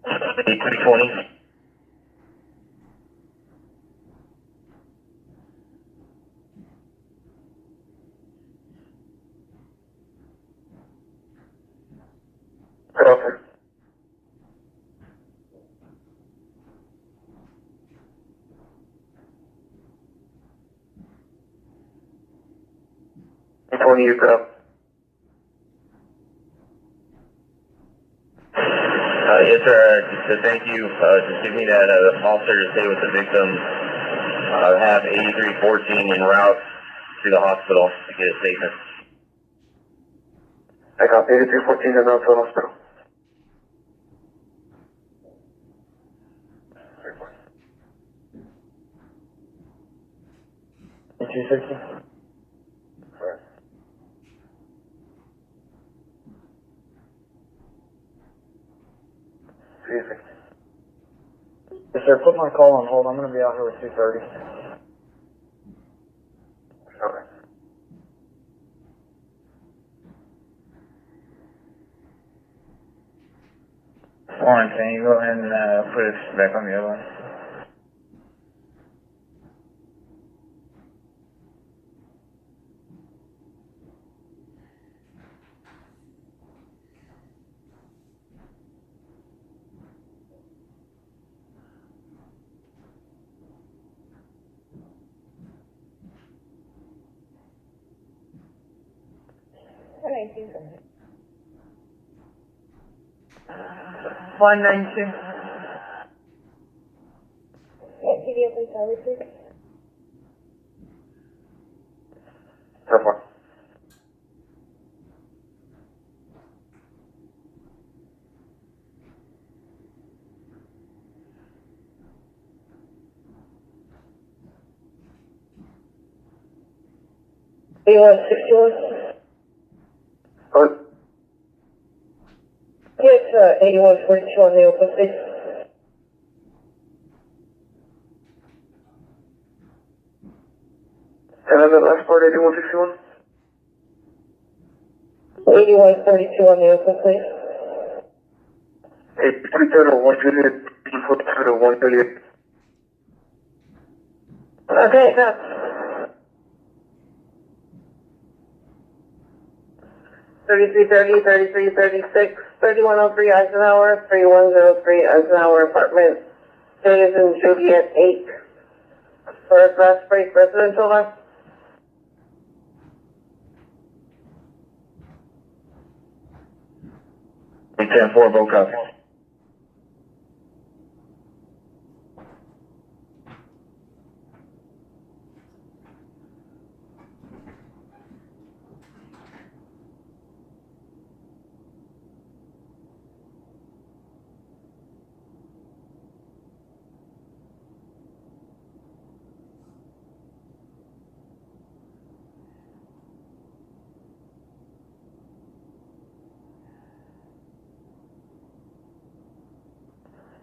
8320. Good officer. Tony, you go. Yes, sir. Just to thank you. Just give me that officer to stay with the victim. Have 8314 en route to the hospital to get a statement. I got 8314 and now to the hospital. Yes, sir. Put my call on hold. I'm going to be out here with 2:30. Okay. Warren, can you go ahead and put us back on the other one? 419. 192. What PDF is that, please? So far. Oh, Yes, 8142 on the open space. and then the last part, 8161? 8142 on the open space. 832 to 138, 42 to 138. Okay, that's 3330, 3336, 3103 Eisenhower, 3103 Eisenhower apartment. Days in Juliet 8 for a grass break residential lot. And 10-4, vote copy.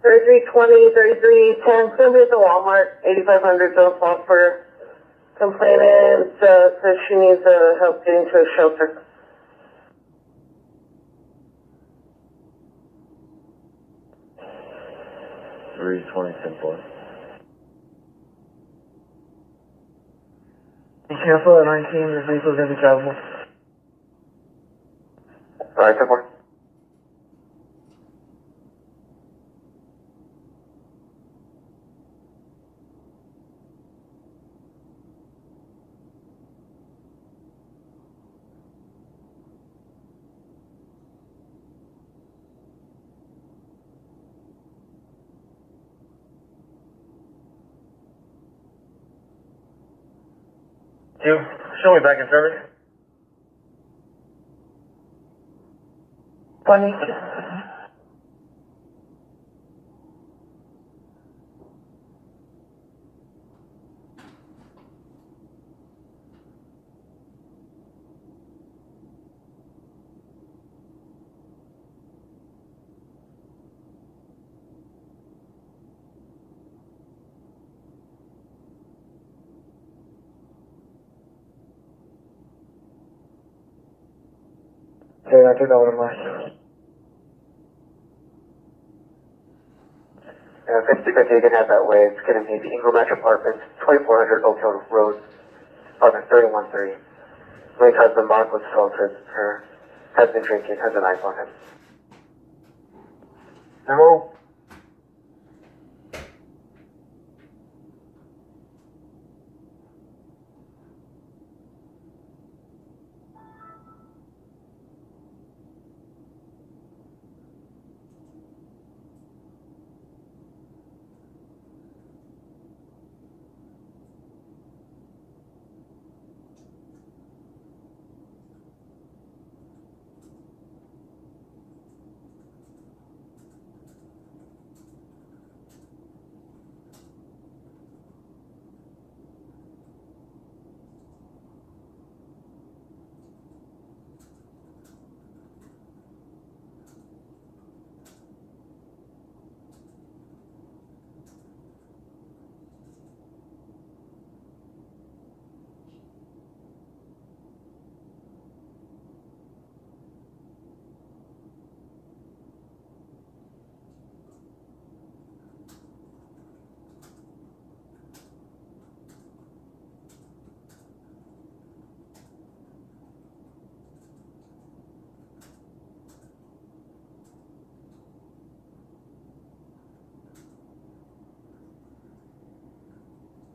Thirty-three 3310, somebody at the Walmart, 8500 Zone for complainant, says she needs help getting to a shelter. Three 20-10-4. Be careful at 19, the vehicle's gonna be travelable. Alright, so far. You, show me back in service. 22. Okay, I took that one of mine. 5250, you can have that way. It's gonna be the Ingram Match Apartments, 2400 Oak Hill Road, apartment 313. Link's husband Mark was assaulted. Her has been drinking, has a knife on him. Hello?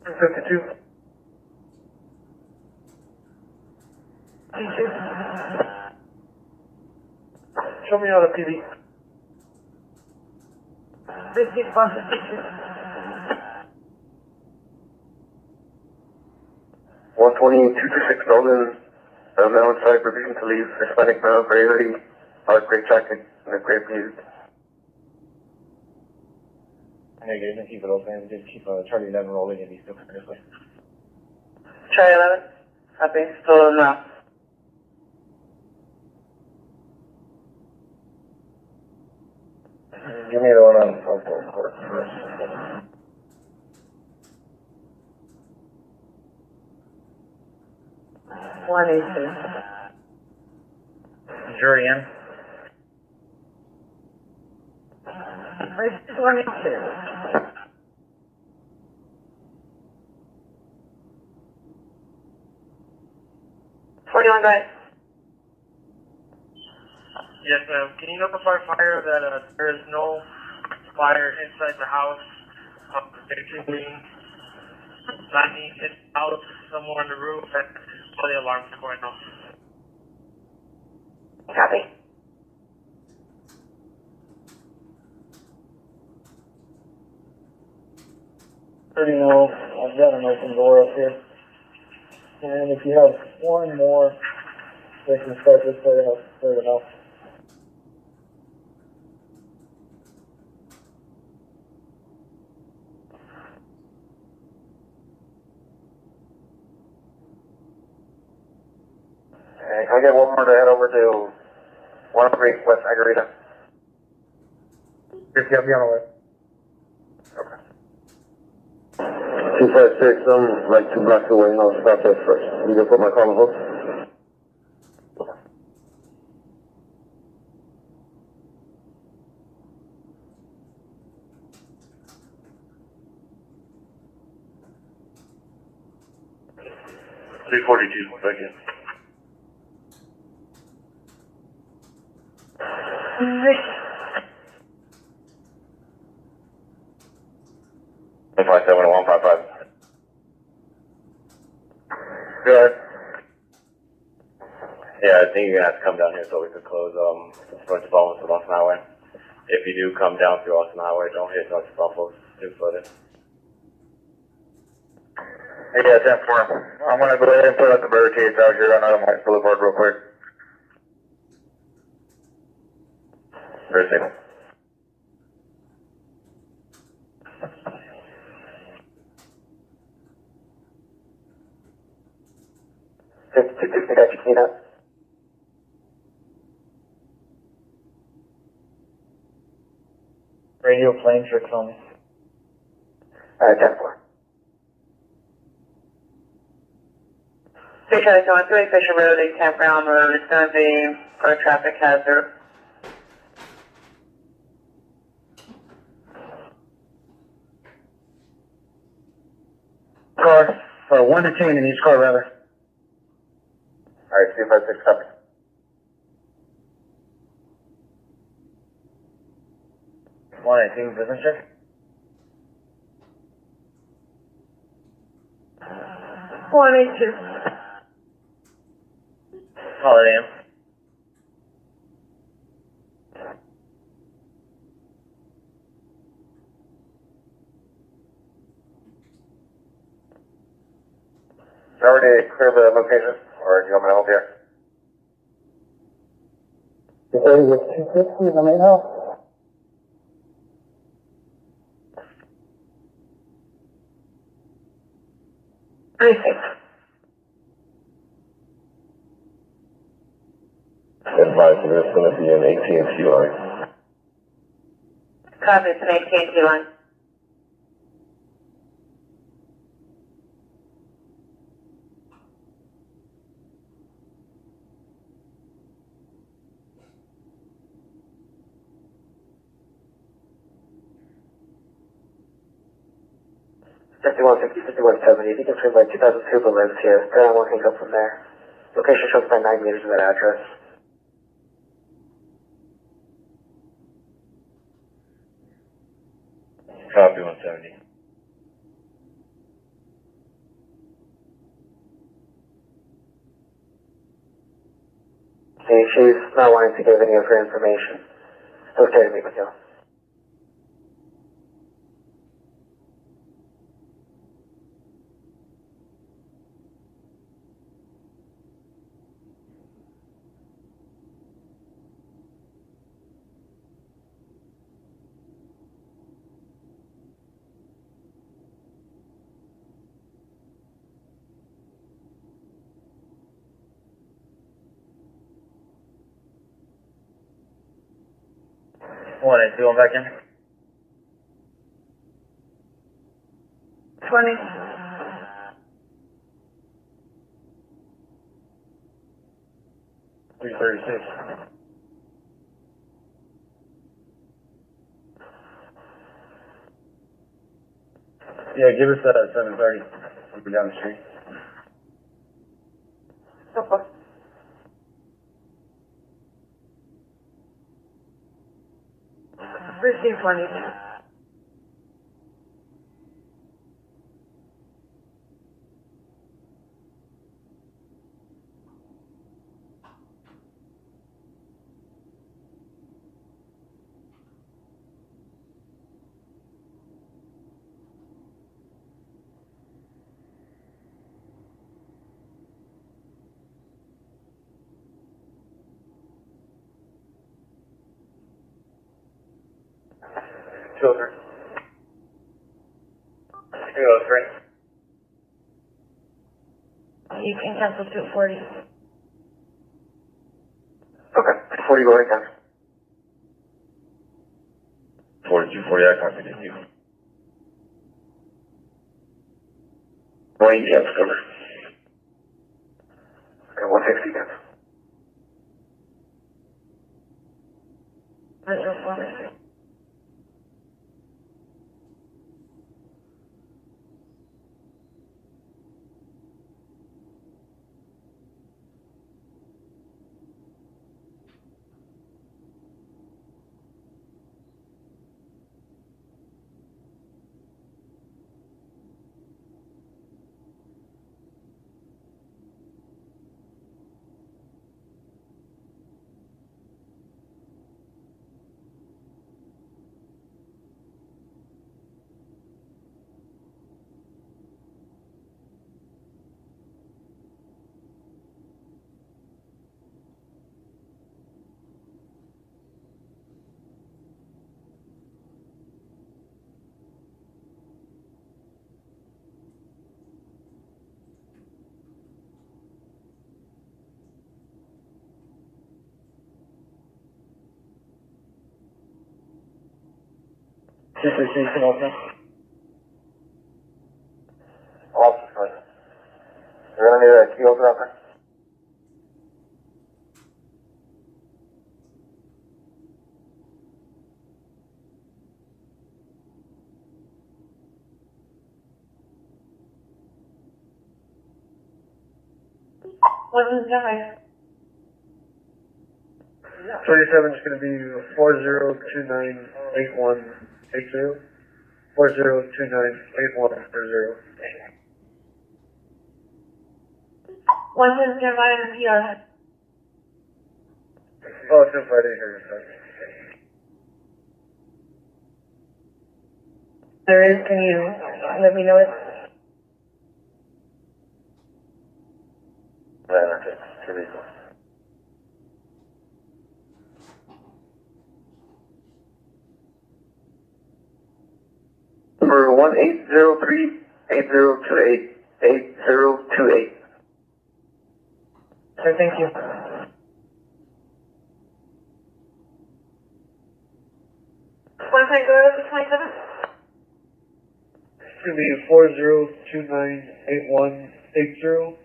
$52. Show me on the TV. This is positive. 120-226 Golden, now inside provision to leave Hispanic male, gray hoodie, dark gray jacket, and a gray beard. Negative, keep it open, just keep Charlie 11 rolling and he's still coming this way. Charlie 11. Copy. Still no. Give me the one on 444. One eight two. Jury in. 22. 41 guys. Yes, ma'am. Can you notify fire that there is no fire inside the house? Basically, lightning hit the house somewhere on the roof and all the alarms are going off. Copy. Already know, I've got an open door up here. And if you have one more, they can start this way out further enough. And can I get one more to head over to 103 West Agarita? 50, I'll be on the way. Okay. 256, I'm like 2 blocks away, and I'll stop there first. You gonna put my call on hold? $342, thank you. One 57 and 155. Good. Yeah, I think you're gonna have to come down here so we can close, North Buffalo to Austin Highway. If you do come down through Austin Highway, don't hit North Buffalo, too flooded. Hey, yeah, 10-4. I'm gonna go ahead and put up the barricades out here on Adam Heights Boulevard real quick. Very safe. I got you cleaned up. Radio plane tricks on me. Alright, 10-4. Fisher, so on 3 Fisher Road, a campground road, it's going to be a traffic hazard. Car, or 1 detained in each car, rather. Alright, 256, copy. One, I think, business check. 182. Call it in. Already clear the location, or do you want me to help here? You say it was 260 in the main house? Advise that there's gonna be an AT&T line. Copy, it's an AT&T line. If you can swing by 2002 lives here, then I'm working up from there. Location shows by 9 meters of that address. Copy 170. She's not wanting to give any of her information. It's okay to meet with you. What, is he going back in? 20. 336. Yeah, give us 7:30. We'll be down the street. Okay. Receive 20. Children. 203. You can cancel 240. Okay, 40 going down. 4240, I copied you. 180 cancel cover. Okay, 160 cancel. 041. You can open it. Officer, sorry. You're gonna need a key opener out there? What was that? 27 is going to be 40298180. 40298140. 105 PR. Oh, it's in Friday here. Sorry. There is, can you let me know it? Okay, 2 vehicles. Number 1803-8028-8028. Sir, thank you. 27? It's going to be 40298180.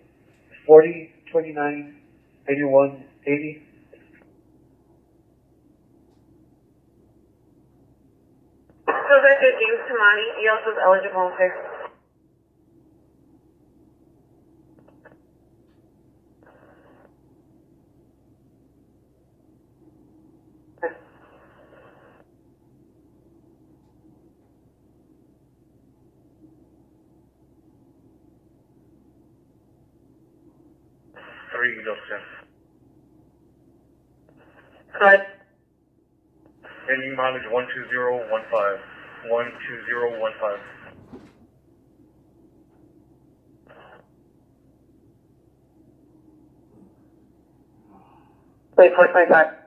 40298180. So that's it, James Tamani. He also is eligible, sir. Three, you go, Jeff. ahead. Ending mileage 12015. 12015. Wait, 425.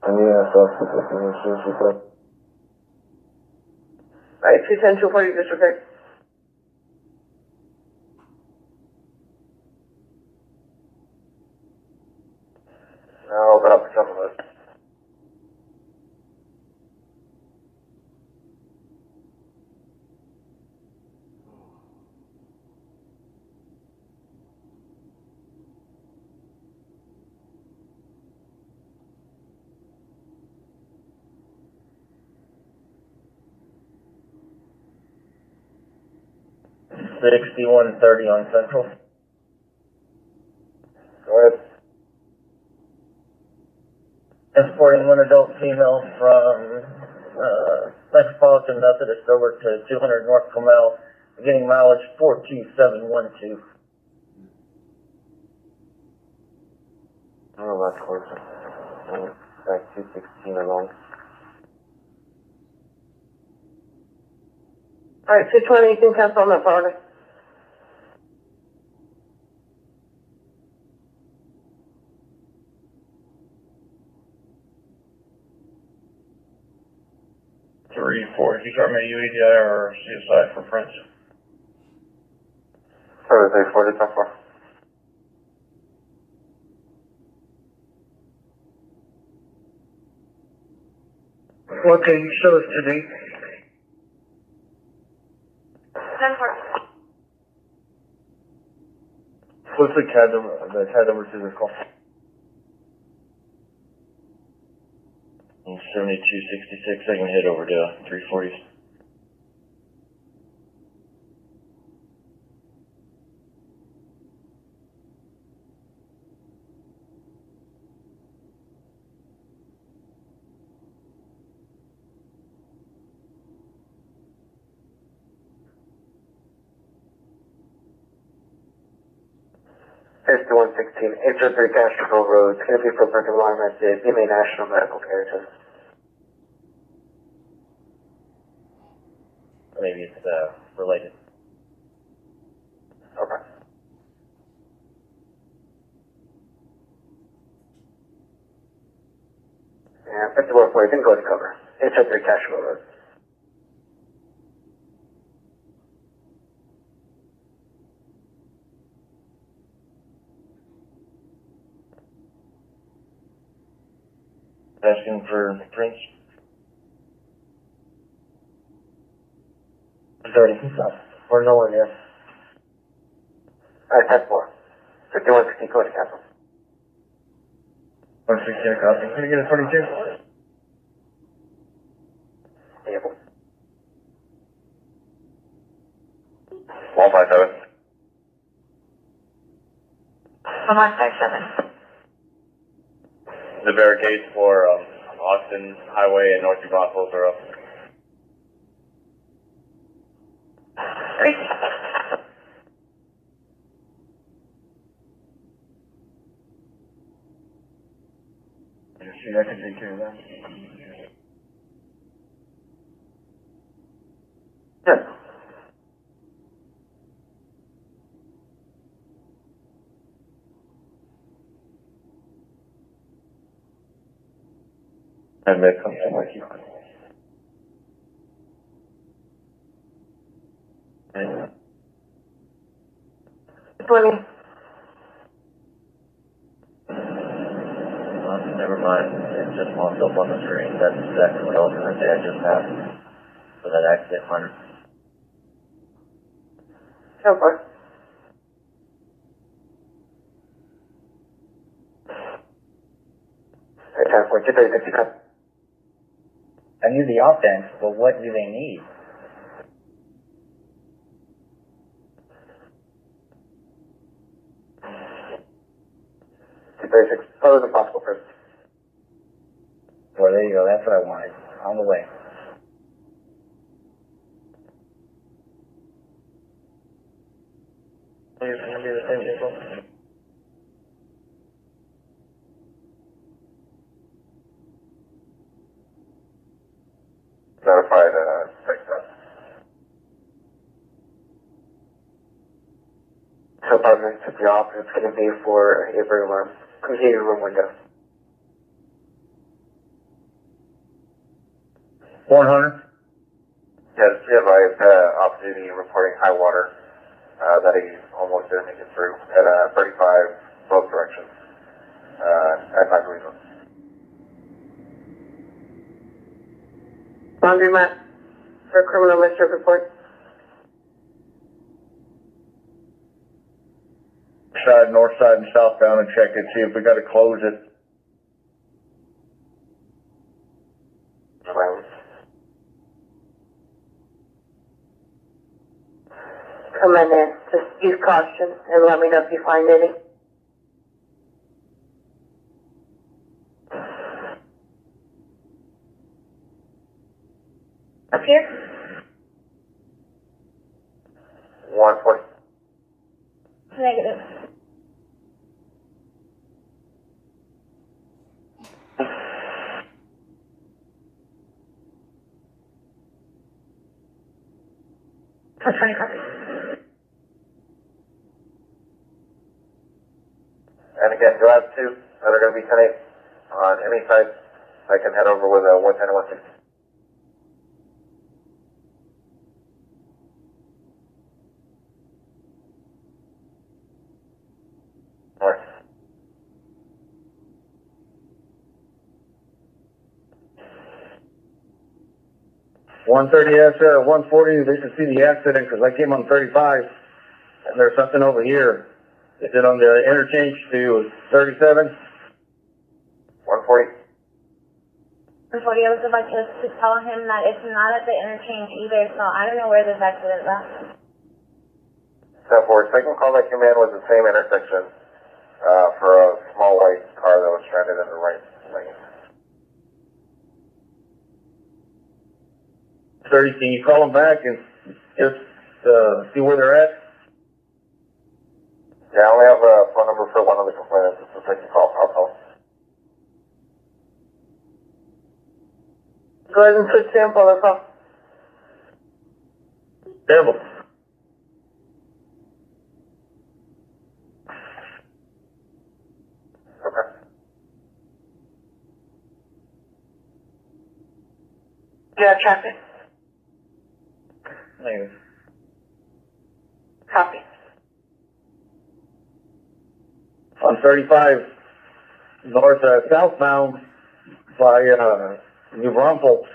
Yeah, so, it's Alright, 210, 240, disregard. I'll open up the trouble list. $61.30 on Central. Go ahead. Transporting one adult female from, Metropolitan Methodist over to 200 North Comel, beginning mileage 42712. Oh, that's close. Back 216 along. Alright, 220, you can cancel on that Friday. Three, four. You got me UEDI or CSI for French? Sorry, 340, top 4. What can you show us today? 10-4. What's the CAD number to the call? 7266, I can head over to 340. It's 116, 803 Castroville Road. It's going to be for Perkins Alarm Method, BMA National Medical Care Test. Maybe it's, related. Okay. Yeah, 5140, then go to cover. 803 Castroville Road. Asking for Prince. 30. We're nowhere near. Alright, 10-4. 5160, go to cancel. 116 copy. Can you get a 22? Yeah. 157. 1157. The barricades for Austin Highway and North New Braunfels are up. 3. See, I can take care of that. Yes. I met something like you. And 20. never mind. It just popped up on the screen. That's exactly what I was going to say. I just passed for that accident 100. 10-4. Alright, 10-4, 230, come. I knew the offense, but what do they need? $236, close as possible first. Well, there you go. That's what I wanted. On the way. Please, can you do the same vehicle? so apologize to the off. It's going to be for a burglar alarm. Computer room window. 100. Yes, advised, off-duty reporting high water, that he almost didn't make it through at, 35, both directions, at Margarita. Laundromat for criminal mischief report. Side, north side and southbound and check it, see if we gotta close it. Come in. Just use caution and let me know if you find any. Up here? 140. Negative. That's 20 copies. And again, you'll have two that are going to be 10-8 on any side. I can head over with a 110 and 160. North. One 140, they should see the accident, cause I came on 35, and there's something over here. Is it on the interchange to 37? 140. Before I was about to tell him that it's not at the interchange either, so I don't know where this accident was. So for second call that came in was the same intersection, for a small white car that was stranded in the right lane. 30, can you call them back and just, see where they're at? Yeah, I only have a phone number for one of the complainants. It's a second call. I'll call. Go ahead and switch sample, that's all. Terrible. Okay. Yeah, traffic. Negative. Copy. On 35, north, southbound by, New Braunfels.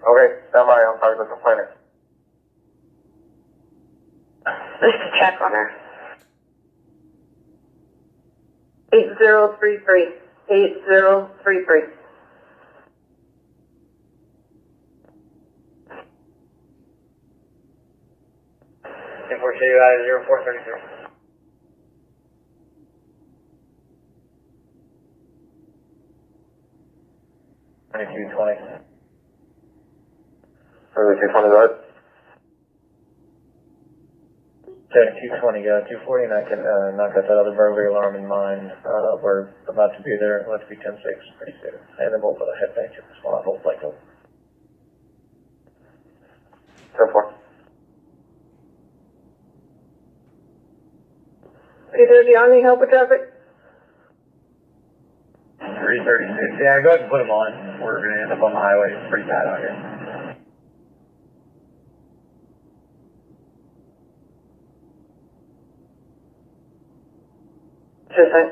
Okay, stand by. I'm talking to the complainant. Just to check on her. 8033. 8033. Import you out of 0433. $22.20. For the 220 guard. 220, 240, and I can knock out that other burglary alarm in mine. We're about to be there. Let's be 10-6 pretty soon. And then we'll put a head back to the spot. Hold like a 10-4. Either do you need help with traffic? 336. Yeah, go ahead and put them on. We're going to end up on the highway. It's pretty bad out here. Sure thing.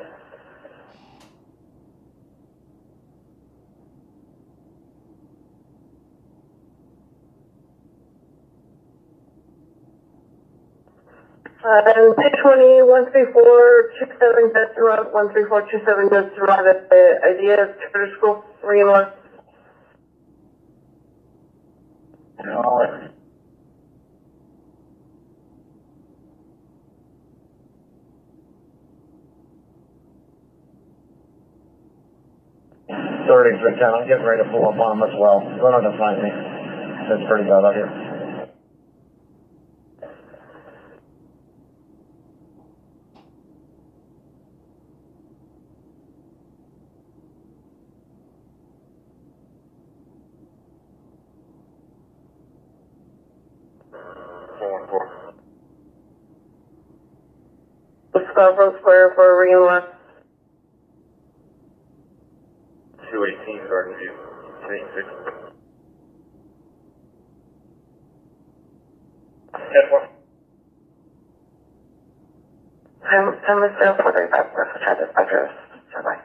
And 220, 134, 27 Justin Road, 134, 27 Justin Road, at the idea of charter school, Reema. No. 33 10, I'm getting ready to pull up on them as well. They're not gonna find me. It's pretty bad out here. Four. Scarborough Square for Ringling. 218 Garden View. 26. Send this to 435 West Chat Dispatchers. Bye.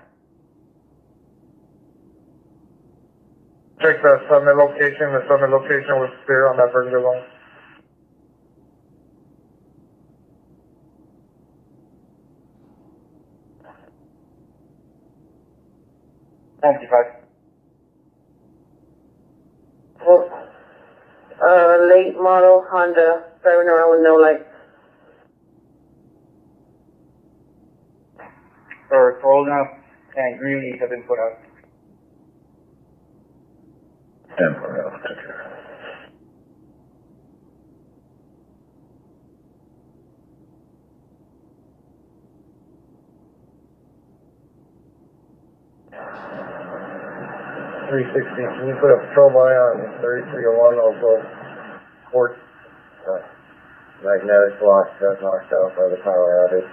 Check the summit location. The summit location was clear on that burger line. Late model Honda driving around with no lights. Or rolled up and green leaves have been put out. 10-4, take care. Can you put a patrol by on 3301 also Fort magnetic block just knocked out by the power outage.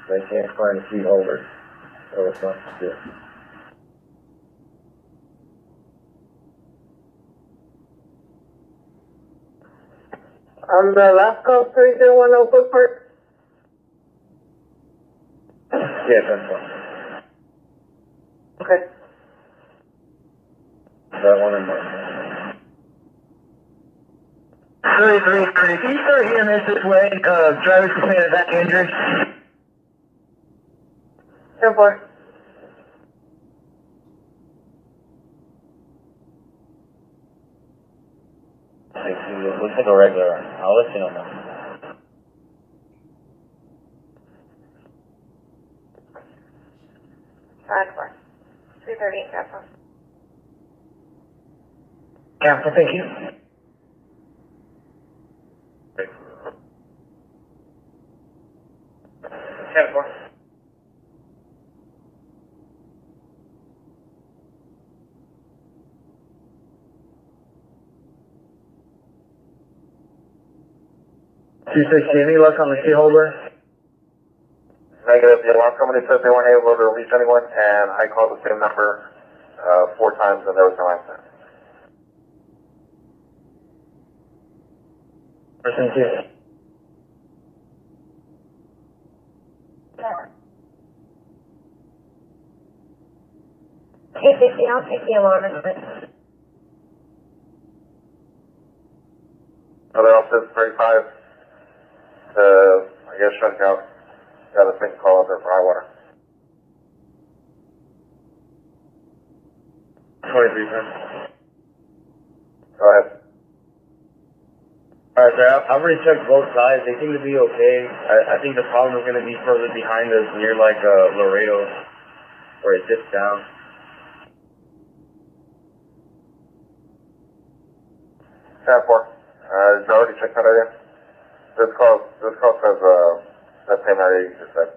They can't find the key holder, so it's not good. On the last call, 3010 Woodford. Yeah, that's one. Okay. That one in mind. 3330, can you start hearing this way? Drivers complaining back injury. 10-4. Looks like a regular. I'll let you know, man. Alright, 338 Capcom. Council, thank you. Any luck on the key holder? Negative. The alarm company said they weren't able to reach anyone, and I called the same number 4 times, and there was no answer. Thank you. I'll take the alarm in a minute. Other officers, 35. I guess shut down. Got a thing call out there for high water. 23 times. Go ahead. Alright, sir, I've already checked both sides. They seem to be okay. I think the problem is going to be further behind us near like Laredo, where it dips down. Stand for. Did you already check that area? This call says that same area you just said.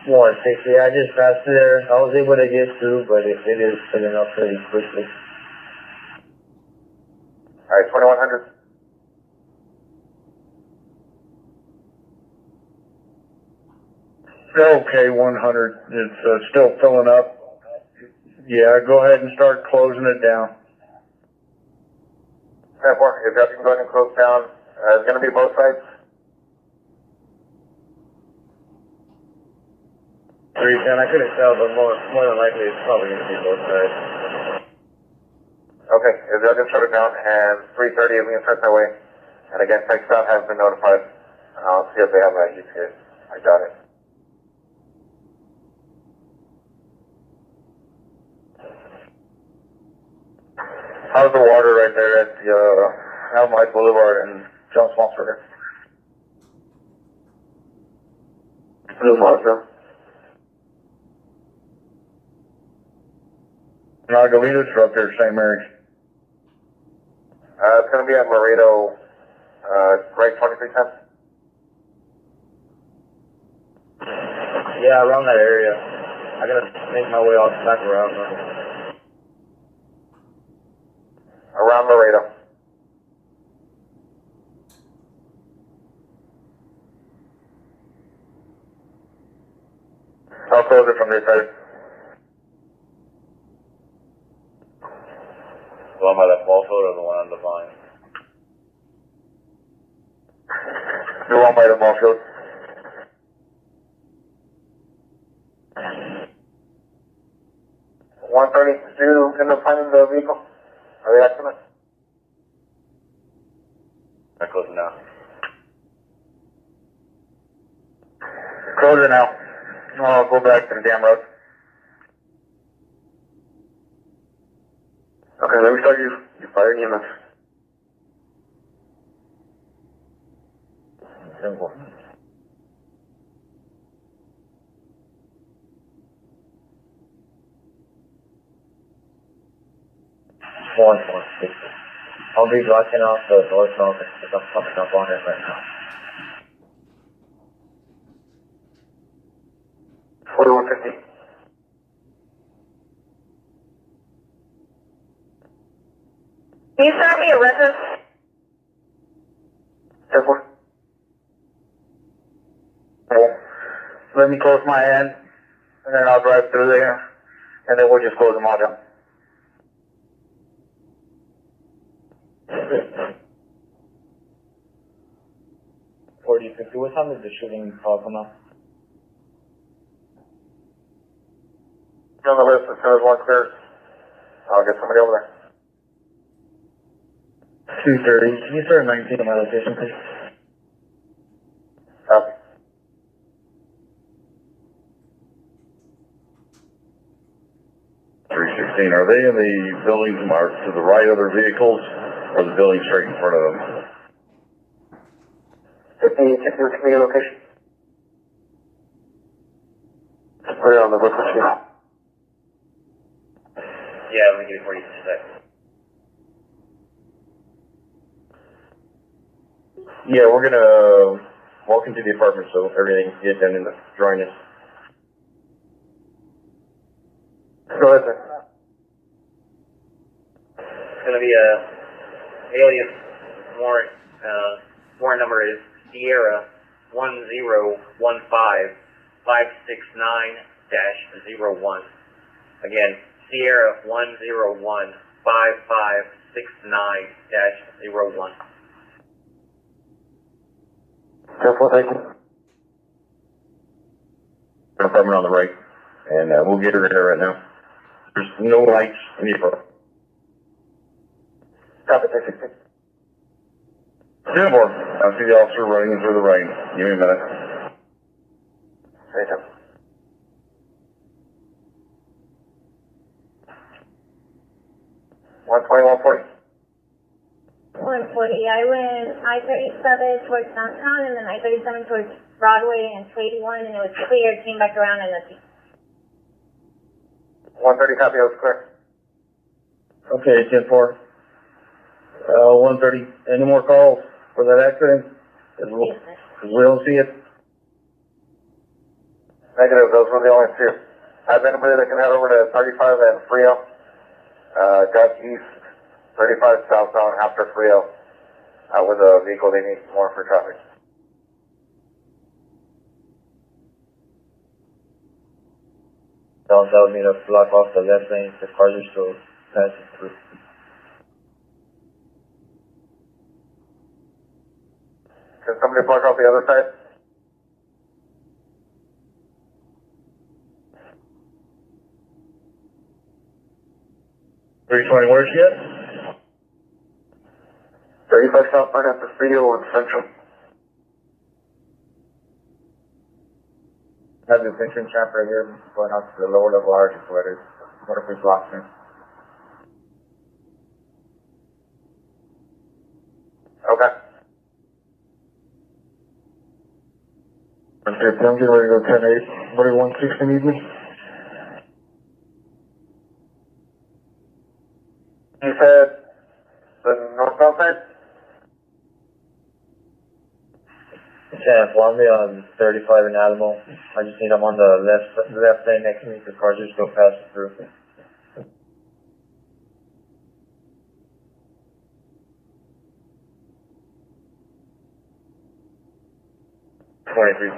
160, I just passed there. I was able to get through, but it is filling up pretty quickly. Alright, 2100. Okay, 100. It's still filling up. Yeah, go ahead and start closing it down. 10-4, if you can go ahead and close down, it's going to be both sides. 310, I couldn't tell, but more than likely it's probably going to be both sides. Okay, if you can shut it down, and 330 is going to start that way. And again, TechStop has been notified. I'll see if they have that UPS. I got it. How's the water right there at the Almite Boulevard and John Swansburger? Blue Monster. Nagalitos are up there, St. Mary's. It's going to be at Laredo, right 2310. Yeah, around that area. I gotta make my way all back around. Around Laredo. close it from this side. The one by that ball field or the one on the vine? The one by the ball field. Did you end up finding the vehicle? Or the accident? I'm closing now. Close it now. I'll go back to the damn road. Okay, let me start you firing EMS. Simple. One. I'll be blocking off the north office because I'm pumping up on it right now. 4150. Can you start me a record? 10-4. Let me close my end, and then I'll drive through there, and then we'll just close them all down. What time did the shooting call come up? Be on the list as soon as one clears. I'll get somebody over there. 2:30. Can you start 19 at my location, please? Copy. Are they in the buildings marked to the right of their vehicles, or the building straight in front of them? 50 your community location. Put it on the book sheet. Yeah, let me give you 40 seconds. Yeah, we're gonna walk into the apartment so everything can get done in the dryness. Go ahead, sir. It's gonna be a alias warrant. Warrant number is Sierra 1015-569-01. Again, Sierra 101-5569-01. 10-4, thank you. Apartment on the right, and we'll get her there right now. There's no lights in the apartment. Copy, 10-16. 10-4. I see the officer running in through the rain. Give me a minute. Anytime. One 140. I went I-37 towards downtown and then I-37 towards Broadway and 281 and it was clear, came back around and nothing. 130, copy, that was clear. Okay, 10-4. 130. Any more calls for that accident? Cause we don't see it. Negative, those were the only two. Have anybody that can head over to 35 and Frio, got east, 35 southbound after Frio, with a vehicle they need more for traffic. That would mean to block off the left lane, the cars are still passing through. Can somebody block off the other side? Where's she at? 35 southbound after Frio and Central. Have the entrance ramp right here going out to the lower level arches where it is. What if we block them? Okay. Okay, I'm getting ready to go 10-8. What do you want, 16 evening? You said the northbound side? Yeah, well, I'm on 35 in Alamo. I just need them on the left lane next to me because cars are still passing through. 23.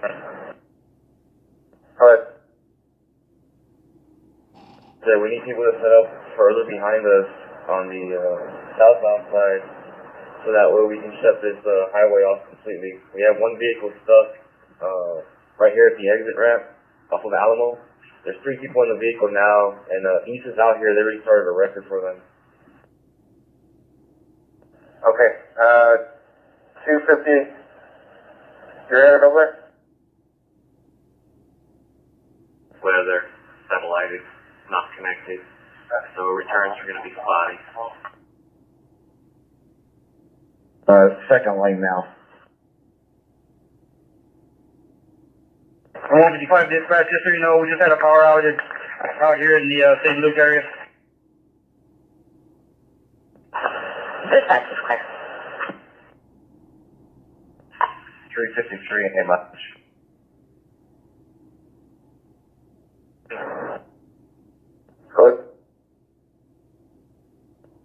Alright. said, we need people to set up further behind us on the southbound side, so that way we can shut this highway off completely. We have one vehicle stuck right here at the exit ramp off of Alamo. There's 3 people in the vehicle now, and East is out here. They already started a record for them. Okay, 250. You're headed over there? Where they're satellited, not connected, so returns are going to be spotty. Second lane now. 155 dispatch, just so you know, we just had a power outage out here in the St. Luke area. Dispatch is clear. 353 in much. Good.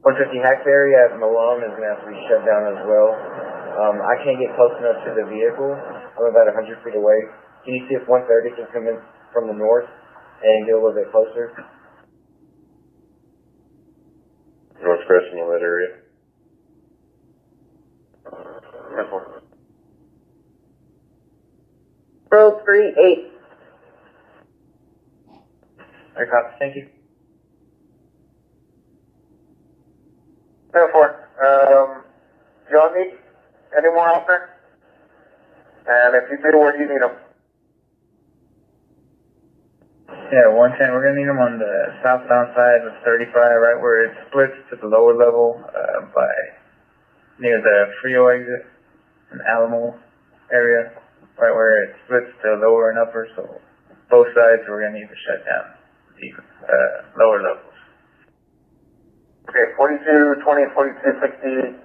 150 Hackberry at Malone is going to have to be shut down as well. I can't get close enough to the vehicle. I'm about 100 feet away. Can you see if 130 can come in from the north and get a little bit closer? North Crescent in that area. Road 38. Alright, copy. Thank you. 10-4. Do y'all need any more out there? And if you do, where do you need them? Yeah, 110, we're going to need them on the southbound side of 35, right where it splits to the lower level by near the Frio exit in Alamo area, right where it splits to lower and upper, so both sides we're going to need to shut down the lower levels. Okay, 4220, 4260,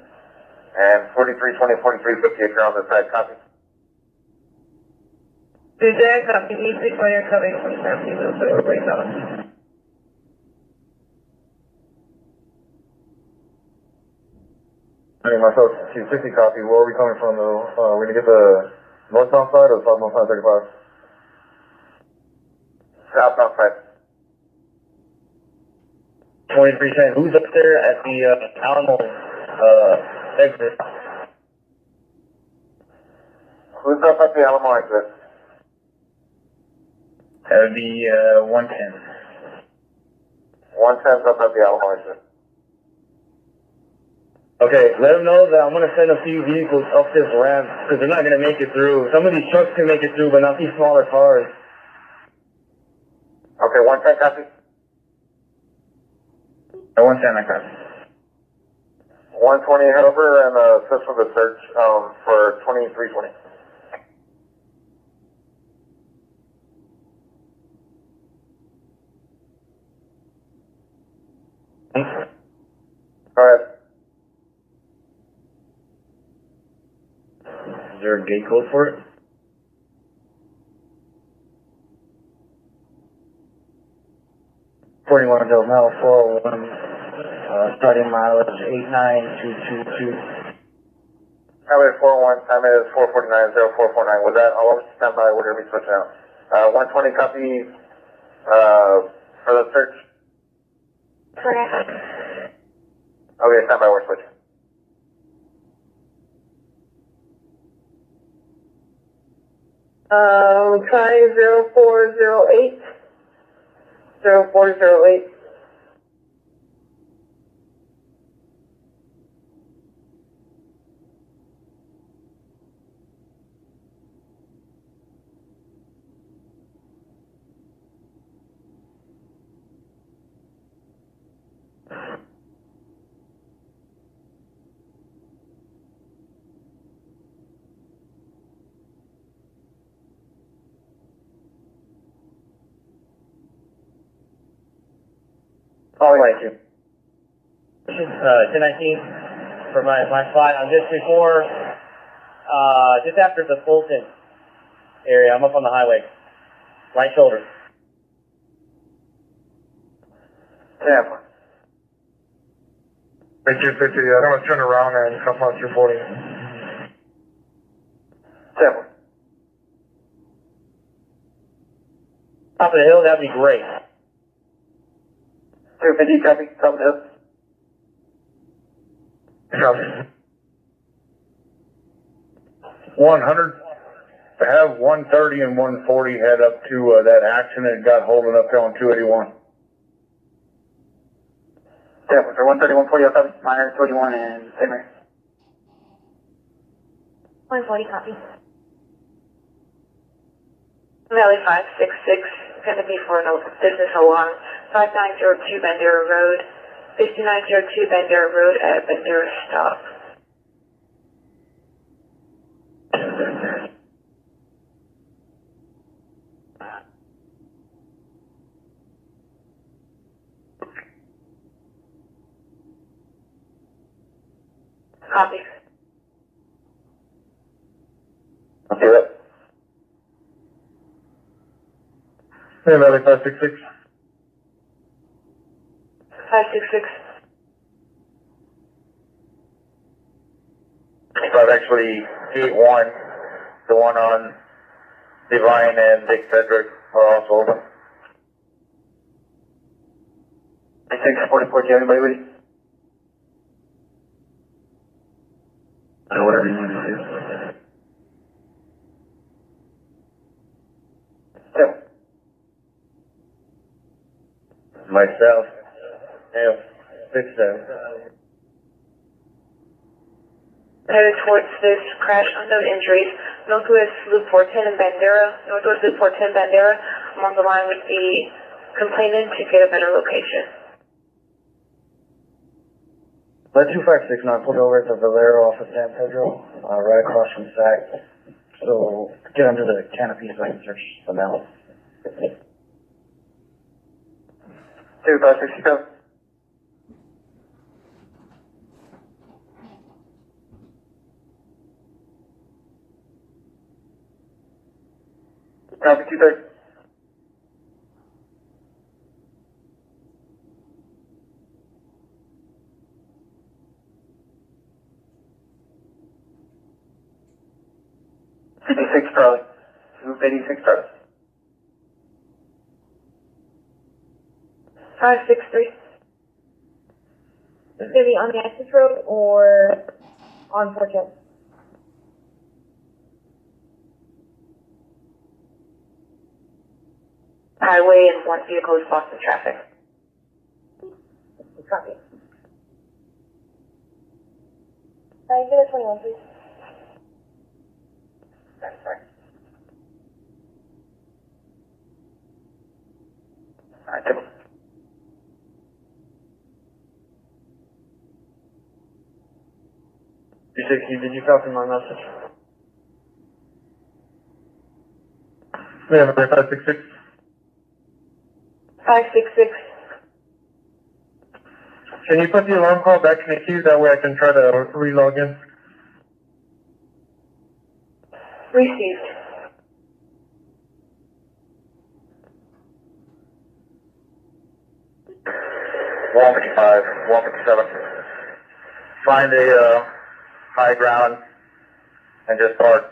and 4320, 4350 if you're on this side. Copy. Jack, copy, E6 layer, copy, 27, so everybody's on. Hey, myself, 260 copy. Where are we coming from though? We're gonna get the northbound side or southbound side 35? Southbound side. 2310, who's up there at the Alamo exit? Who's up at the Alamo exit? That would be 110. 110's up at the Alamo exit. Okay, let them know that I'm going to send a few vehicles up this ramp because they're not going to make it through. Some of these trucks can make it through, but not these smaller cars. Okay, 110 copy. 110, I copy. 120 head over and assist with the search for 2320. Go ahead. Is there a gate code for it? Until now, 401, starting mileage 89222. Highway 401, time is 449-0449. With that, all of us stand by. We're going to be switching out. 120 copy for the search. Correct. Okay, stand by. We're switching. Try 0408. 0408. Oh, thank you. 1019 for my spot. I'm just before, just after the Fulton area. I'm up on the highway. Right shoulder. Yeah. Hey, 250, I'm gonna turn around and come on 240. Yeah. Top of the hill, that'd be great. 250, copy, top of the hill. 100. Have 130 and 140 head up to that accident got holding up here on 281. Yeah, for 130, 140, I'll copy. Minor 281 and same here. 140 copy. Valley 566, gonna be for no business alarm, 5902 Bandera Road, 5902 Bandera Road at Bandera Stop. Copy. Okay, that. Hey, Valley 566. 566. But actually, 8-1, the one on Divine and Dick Frederick are also open. 644, do you have anybody with you? Whatever you need to do. Yeah. Myself. Yeah. 6-7. Headed towards this crash, unknown injuries. Northwest Loop 410 and Bandera. Northwest Loop 410 Bandera. I'm on the line with the complainant to get a better location. Let 2569 pulled over at the Valero off of San Pedro, right across from SAC. So get under the canopy so I can search the mouth. 2567. Copy 230. Charlie. 86 Charlie. 563. Is it gonna be on the access road or on 410? Highway and one vehicle is lost in traffic. Copy. Give us 21, please. Sorry. Alright, table. Did you copy my message? Yeah, Valley 566. 566. Can you put the alarm call back in the queue? That way I can try to re-log in. Received. One 157. Find a high ground and just park.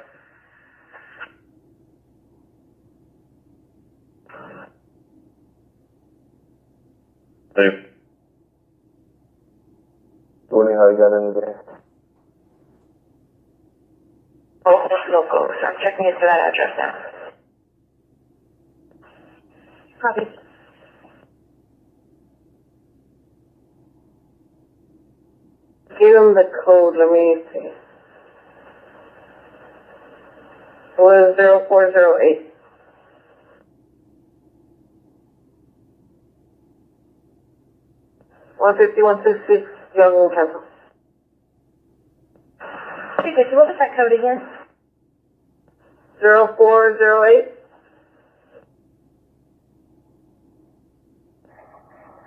Dave. 20, how you got in there? Both locals. I'm checking into that address now. Copy. Give them the code, let me see. It was 0408. $150, $160, Young Temple. Okay, so what was that code again? 0408.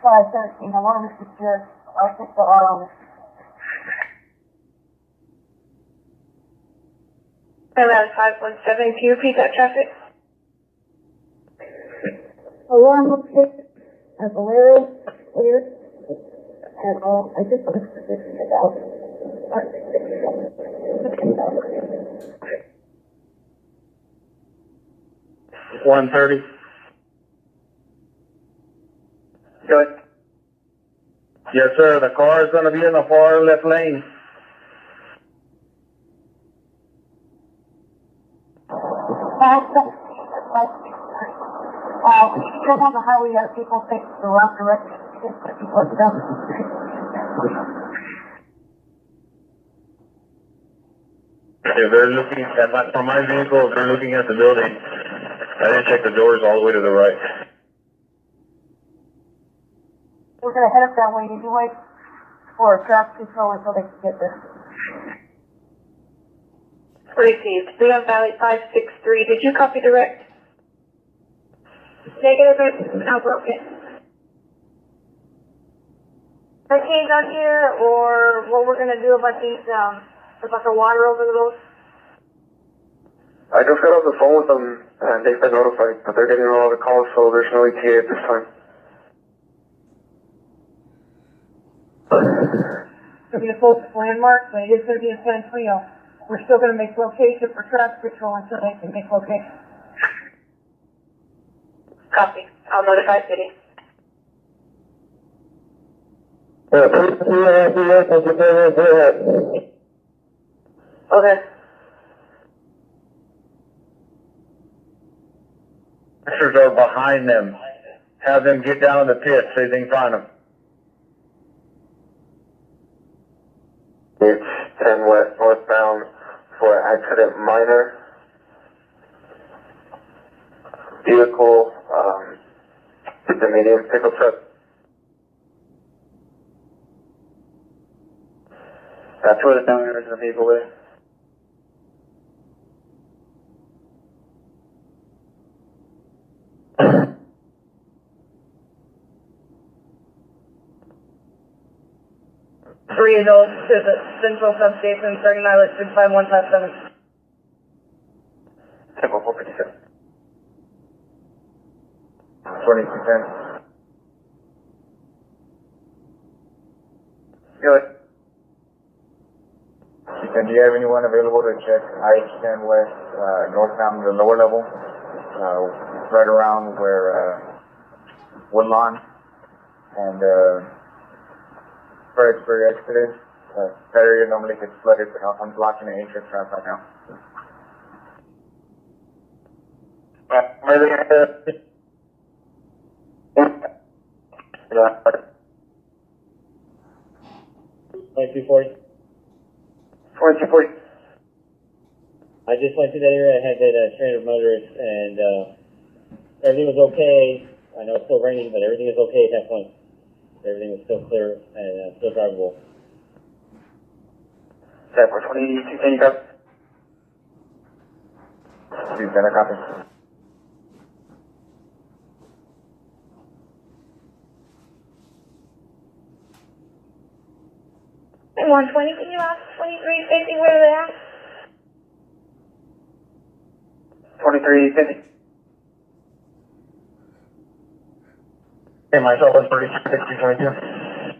513. I wanted to secure. I'll fix the R on this. Around 517. Can you repeat that traffic? Alarm location at Valero, clear. And I just want to position it out. 130. Go ahead. Yes, sir, the car is gonna be in the far left lane. Just on the highway, people take the wrong direction. If they're looking at from my vehicle, if they're looking at the building, I didn't check the doors all the way to the right. We're gonna head up that way anyway for traffic control until they can get there. Received. Leon Valley 563. Did you copy direct? Negative. Now broken. Hurricanes out here, or what we're gonna do about these, about the water over the road? I just got off the phone with them, and they've been notified, but they're getting a lot of calls, so there's no ETA at this time. It's gonna be a focus landmark, but it is gonna be in San Antonio. We're still gonna make location for traffic control until they can make location. Copy. I'll notify city. Okay. Officers are behind them. Have them get down in the pit so they can find them. It's 10 west northbound for accident minor. Vehicle, it's a medium pickup truck. That's where the downwind is in the vehicle is. Three of those to the central substation, starting mileage 65157. Temple 457. 2210. Good. And do you have anyone available to check I-10 West, northbound, the lower level, right around where, Woodlawn and, Fredericksburg exited? That area normally gets flooded, but I'm blocking the entrance ramp right now. Yeah. 2240. 2240. I just went through that area. I had that stranded motorist, and everything was okay. I know it's still raining, but everything is okay at that point. Everything was still clear and still drivable. 22, can you go? Please, send a copy. And 120, can you ask 2350 where they're at? 2350. Hey, myself is 3622.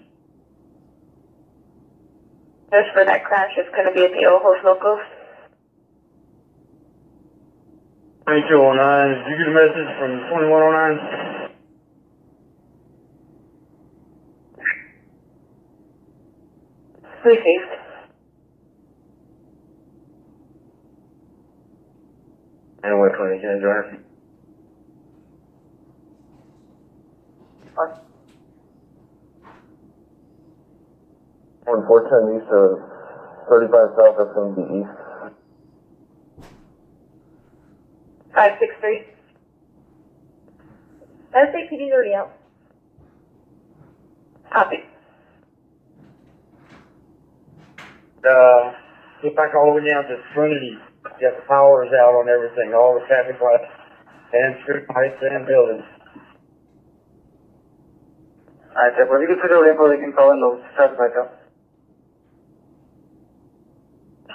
Just for that crash, it's gonna be at the Ojos Locos. 2209, did you get a message from 2109? Received. And 120, can I drive? On 410 east of 35 south, that's gonna be east. 563. SAPD's already out. Copy. Get back all the way down to Trinity. Got the power is out on everything, all the traffic lights, and street lights and buildings. Alright, so if you can figure out info, they can call in those traffic lights out.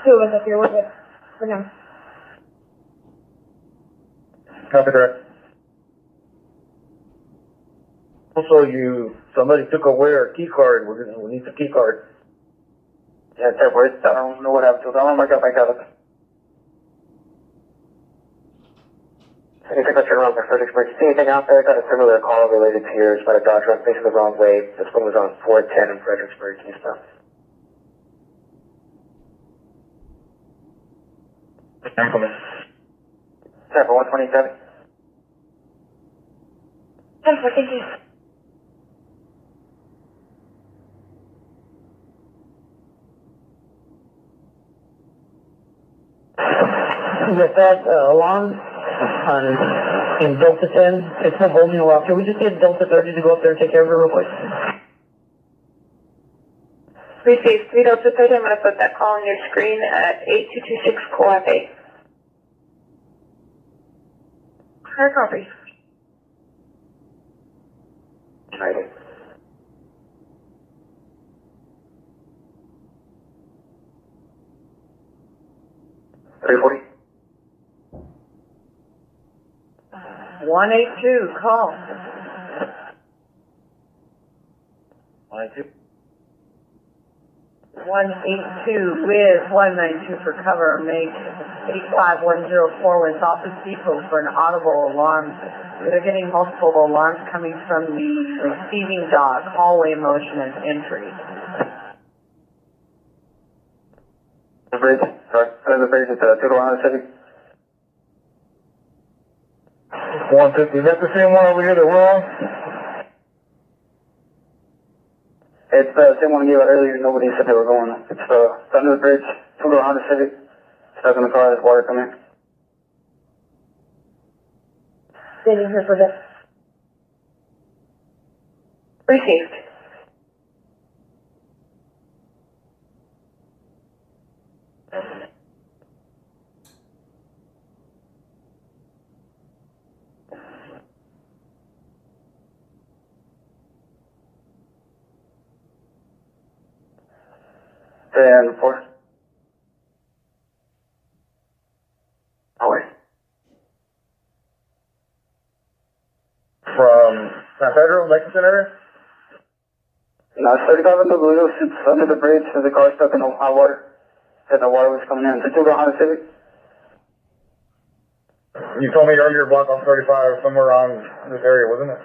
Two of us up here, we're good. For now. Copy direct. Also, somebody took away our key card. We need the key card. Yeah, it's boys. I don't know what happened to them. I'm gonna mark up my calendar. Anything that's around for Fredericksburg? See anything out there? I got a similar call related to yours about a Dodge run facing the wrong way. This one was on 410 in Fredericksburg. Can you stop? I'm coming. Temper 127. Thank you. With that, alarm in Delta 10, it's not holding you up. Can we just get Delta 30 to go up there and take care of it real quick? Received 3 Delta 30. I'm going to put that call on your screen at 8226 Co-FA. Hard copy. Right. $340. 182, call. 182. 182 with 192 for cover. Make 85104 with Office Depot for an audible alarm. They're getting multiple alarms coming from the receiving dock, hallway motion, and entry. The bridge. Sorry. The bridge at the Total Honda Civic. 150. Is that the same one over here that we're on? It's the same one I gave out earlier. Nobody said they were going. It's under the bridge. Total Honda Civic. Stuck in the car. There's water coming. Standing here for that. Received. And 4. Oh, wait. From San Pedro, Mexican area? No, it's 35 in the blue. It's under the bridge. There's a car stuck in the hot water. Said the water was coming in. It's a Total Honda Civic. You told me earlier block on 35 somewhere around this area, wasn't it?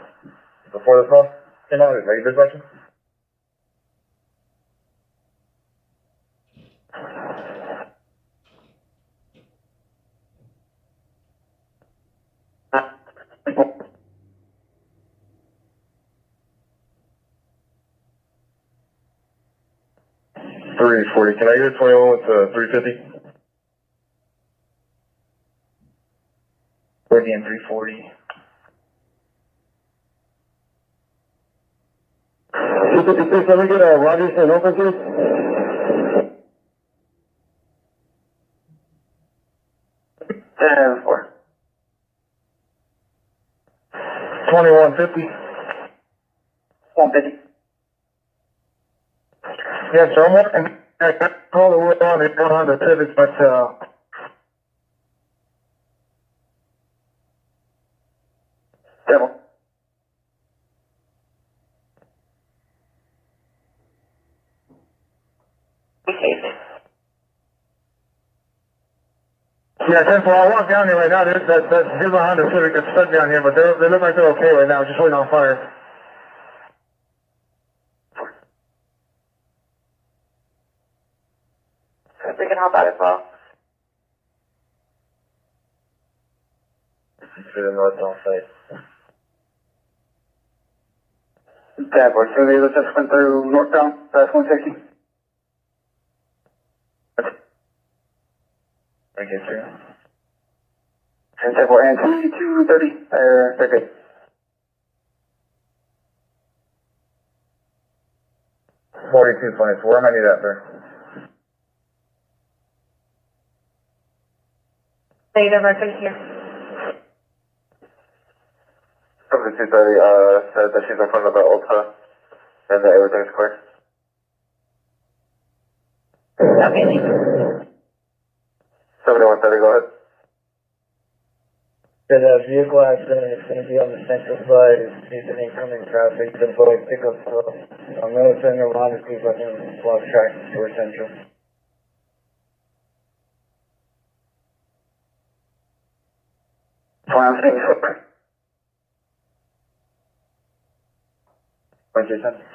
Before this call came out, is that you did mention? $340. Can I get a 21 with $350? Again, 340. Can we get a Rogers and open please? And 4. 2150. 150. Yes, sir. I'm working. I call the word on it on the Civic, but Devil. Received. yeah, since I walk down here right now, there's a Honda Civic that's stuck down here, but they look like they're okay right now, just waiting on fire. We can help out as well. To the northbound side. Devil. So they just went through northbound, past 160. Okay, sir. And Devil and 2230. They're good. $42.20. Where am I need that, sir? Negative, I think here. 2230 said that she's in front of the Ulta and that everything's clear. Okay, thank you. 7130, go ahead. There's a vehicle accident, it's gonna be on the central side, it's an incoming traffic, the boy pickup truck. I'm gonna send a line to see if I can block traffic towards central. I'm saying. 2310.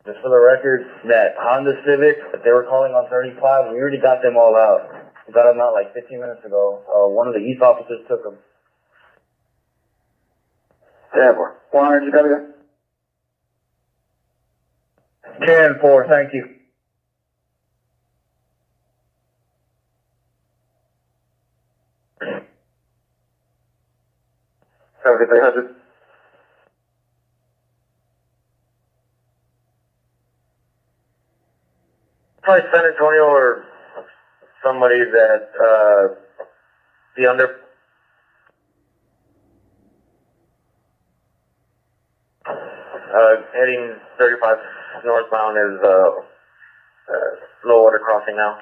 Just for the record, that Honda Civic that they were calling on 35, we already got them all out. We got them out like 15 minutes ago. One of the East officers took them. Yeah, 100, you got it? 10-4, thank you. Okay, 300. Probably San Antonio or somebody that, be under. Heading 35 northbound is, low water crossing now.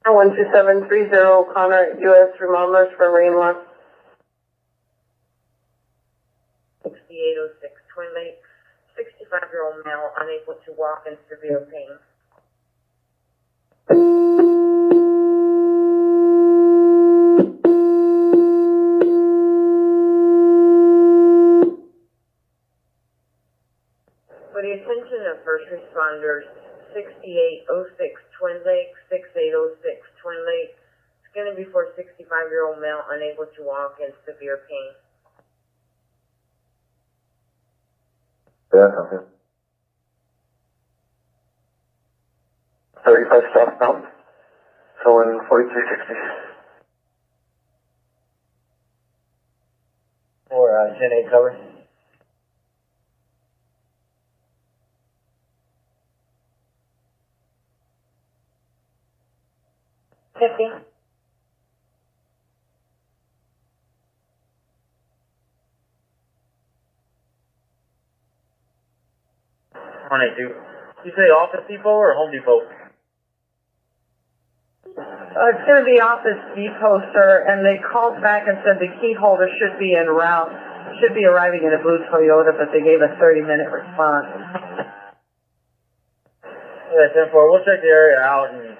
12730, Connor, U.S. Remodelers for Marine Law. 6806 Twin Lakes, 65-year-old male unable to walk in severe pain. For the attention of first responders, 6806 Twin Lakes, 6806 Twin Lakes, it's going to be for a 65-year-old male unable to walk in severe pain. Yeah, okay. 35 southbound. So in 4360. For 10-8 cover. $50. You say Office Depot or Home Depot? It's gonna be Office Depot, sir, and they called back and said the key holder should be en route, should be arriving in a blue Toyota, but they gave a 30-minute response. Yeah, 10-4, we'll check the area out and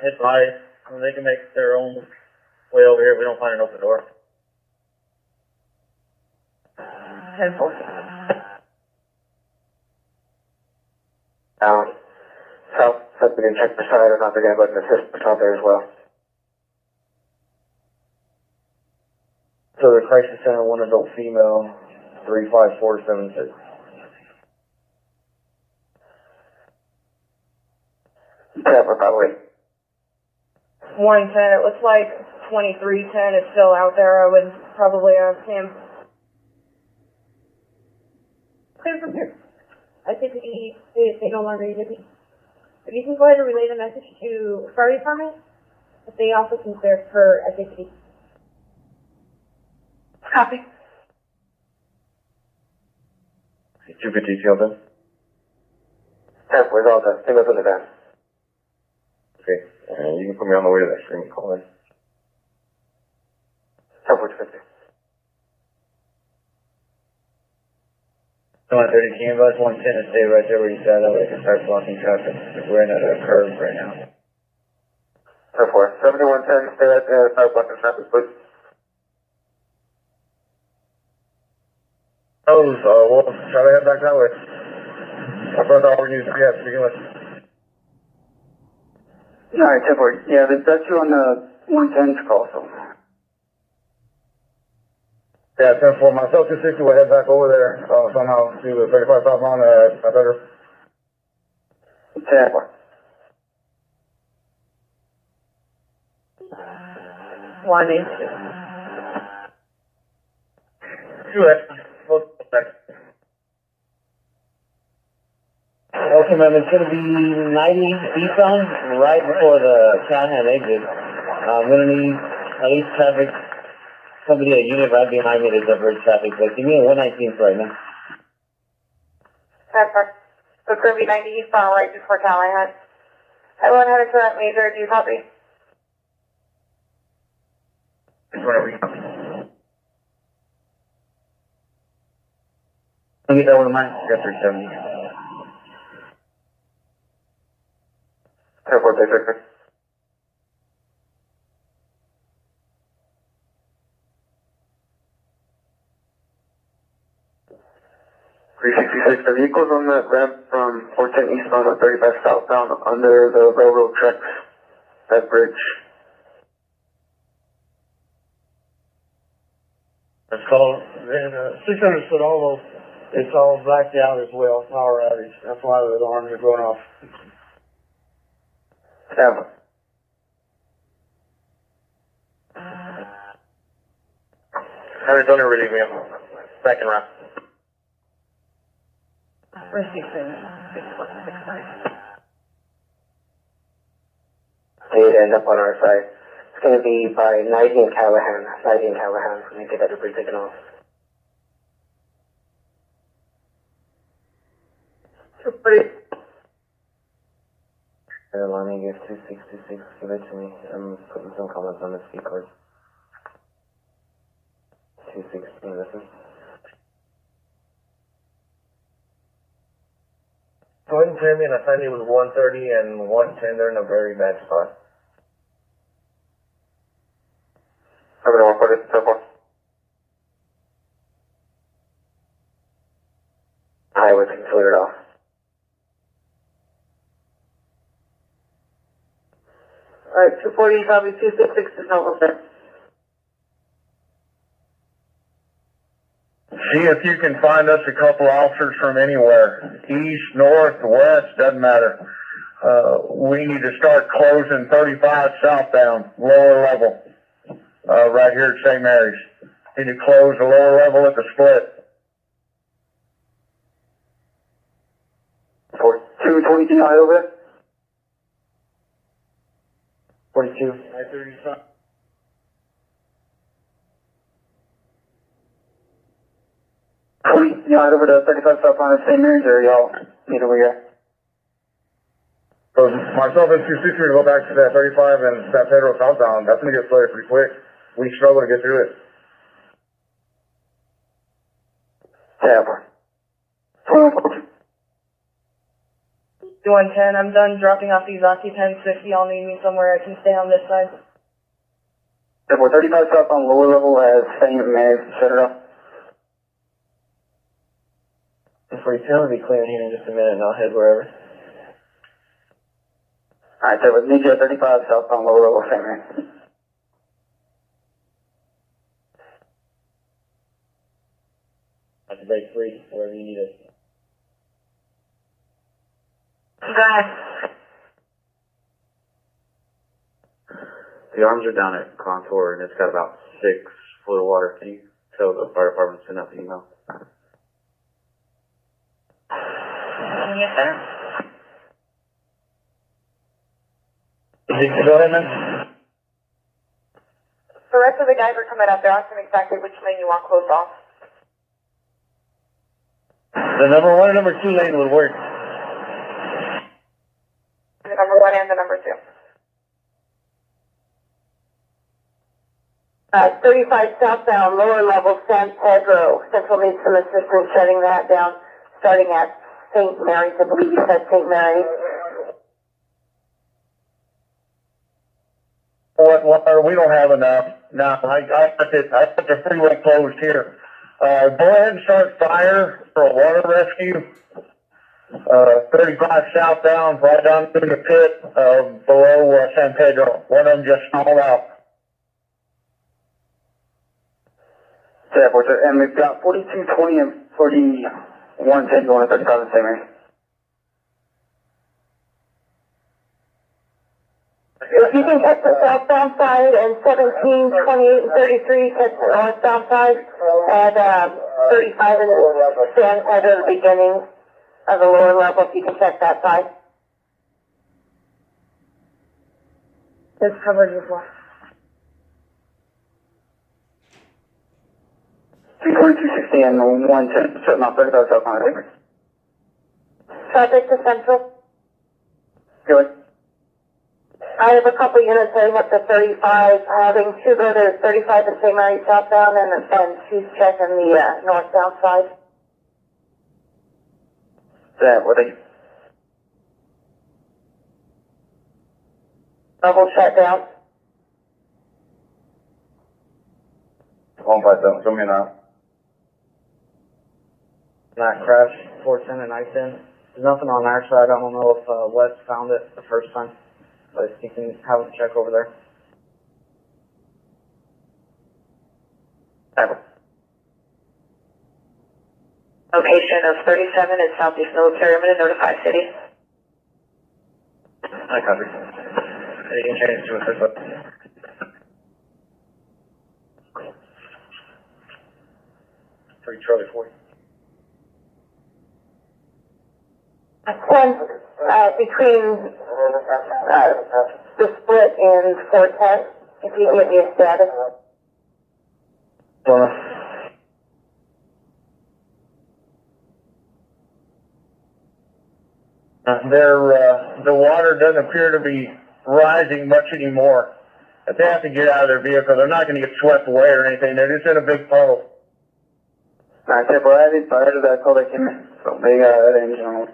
hit by. They can make their own way over here if we don't find an open door. 10-4. South, so we can check the side or not, they're gonna go ahead and assist us out there as well. So the crisis center, one adult female, 35476. Yeah, we're probably. 110, it looks like 2310 is still out there. I would probably ask him. Clear from here. I think they no longer need me. If you can go ahead and relay the message to fire department, if the office is there for activity. Copy. 250 tail then? 10-4 is all done. Take us in the van. Okay. You can put me on the way to that screen call then. 10-4 250. 130 canvas, 110 to stay right there where you said that way to start blocking traffic. We're in at a curve right now. 10-4. 7110, stay right there, start blocking traffic, please. We'll try to head back that way. I thought all we needed to be at to begin with. Alright, 10-4. Yeah, that's you on the 110's call, so. Yeah, 10-4, myself 260 will head back over there, somehow to the 35 southbound, I better. 10-4. 182. Okay, ma'am, it's gonna be 90 eastbound, right before the Callahan exit. I'm gonna need at least traffic, somebody, a unit right behind me to divert traffic, but give me a 119 for right now. 10-4. So it's gonna be 90 eastbound right before Callahan. Everyone headed to that major, do you copy? Whatever you Let me get that one of mine. got 370. Airport Bexar, sir. The vehicles on that ramp from 410 eastbound or 35 southbound under the railroad tracks, that bridge. It's called, 600 foot almost, it's all blacked out as well, power outage. That's why the alarms are going off. Yeah. Arizona relieving him. Second round. Rescue clearance, 6169. They end up on our side. It's going to be by 90 and Callahan. 90 and Callahan. When they get that debris taken off. Let me give 2626. Give it to me. I'm putting some comments on the speed card. 216. Listen. Go ahead and clear me, and I find it was 130 and 110. They're in a very bad spot. Over to 140, airport. Highway can clear it off. Alright, 240, copy, 266 is no there. See if you can find us a couple officers from anywhere, east, north, west, doesn't matter. We need to start closing 35 southbound, lower level, right here at St. Mary's. Need to close the lower level at the split. 222 high over there. 42. I-35. Y'all head over to 35 southbound of St. Mary's, or y'all need over here? So myself and 260 are going to go back to that 35 and San Pedro southbound. That's going to get flooded pretty quick. We struggle to get through it. Yeah. 2110, I'm done dropping off these occupants. If y'all need me somewhere, I can stay on this side. Airport 35 southbound, lower level as St. Mary's, etc. And 42, I'll be clearing here in just a minute and I'll head wherever. Alright, so with need you at 35 southbound, lower level St. Mary's. That's break free, wherever you need it. Go ahead. The arms are down at Contour and it's got about 6 foot of water. Can you tell the fire department to send out the email? Yes, sir. Go ahead, man. The rest of the guys are coming up. They're asking exactly which lane you want closed off. The number 1 and number 2 lane would work. The number 1 and the number 2. 35 southbound, lower level, San Pedro. Central needs some assistance shutting that down, starting at St. Mary's. I believe you said St. Mary's. What, we don't have enough. No, I got the freeway closed here. Go ahead and start fire for a water rescue. 35 southbound, right down in the pit, below San Pedro. One of them just stalled out. Yeah, and we've got 4220 and 4110 going at 35 in St. Mary's. If you can catch the southbound side and 17, 28, and 33, catch the northbound side at 35 and San Pedro, the beginning of the lower level, if you can check that side. It's covered as well. 260 and 110, shutting off 35 southbound. Traffic to Central. Good. I have a couple units heading up to 35, having 2 go to 35 at St. Mary's southbound and 2 checking the northbound side. Yeah, what are you? level shut down. 157, show me now. That crash, 410 and I-10. There's nothing on our side. I don't know if, Wes found it the first time, but you can have him check over there. Location of 37 in Southeast Military. I'm going to notify city. I copy. You can change to a first one. 3 Charlie 40. One, between, the split and 410, if you give me a status. The water doesn't appear to be rising much anymore. If they have to get out of their vehicle, they're not going to get swept away or anything. They're just in a big puddle. I said, well, I did prior to that call that came in. So they got that engine on.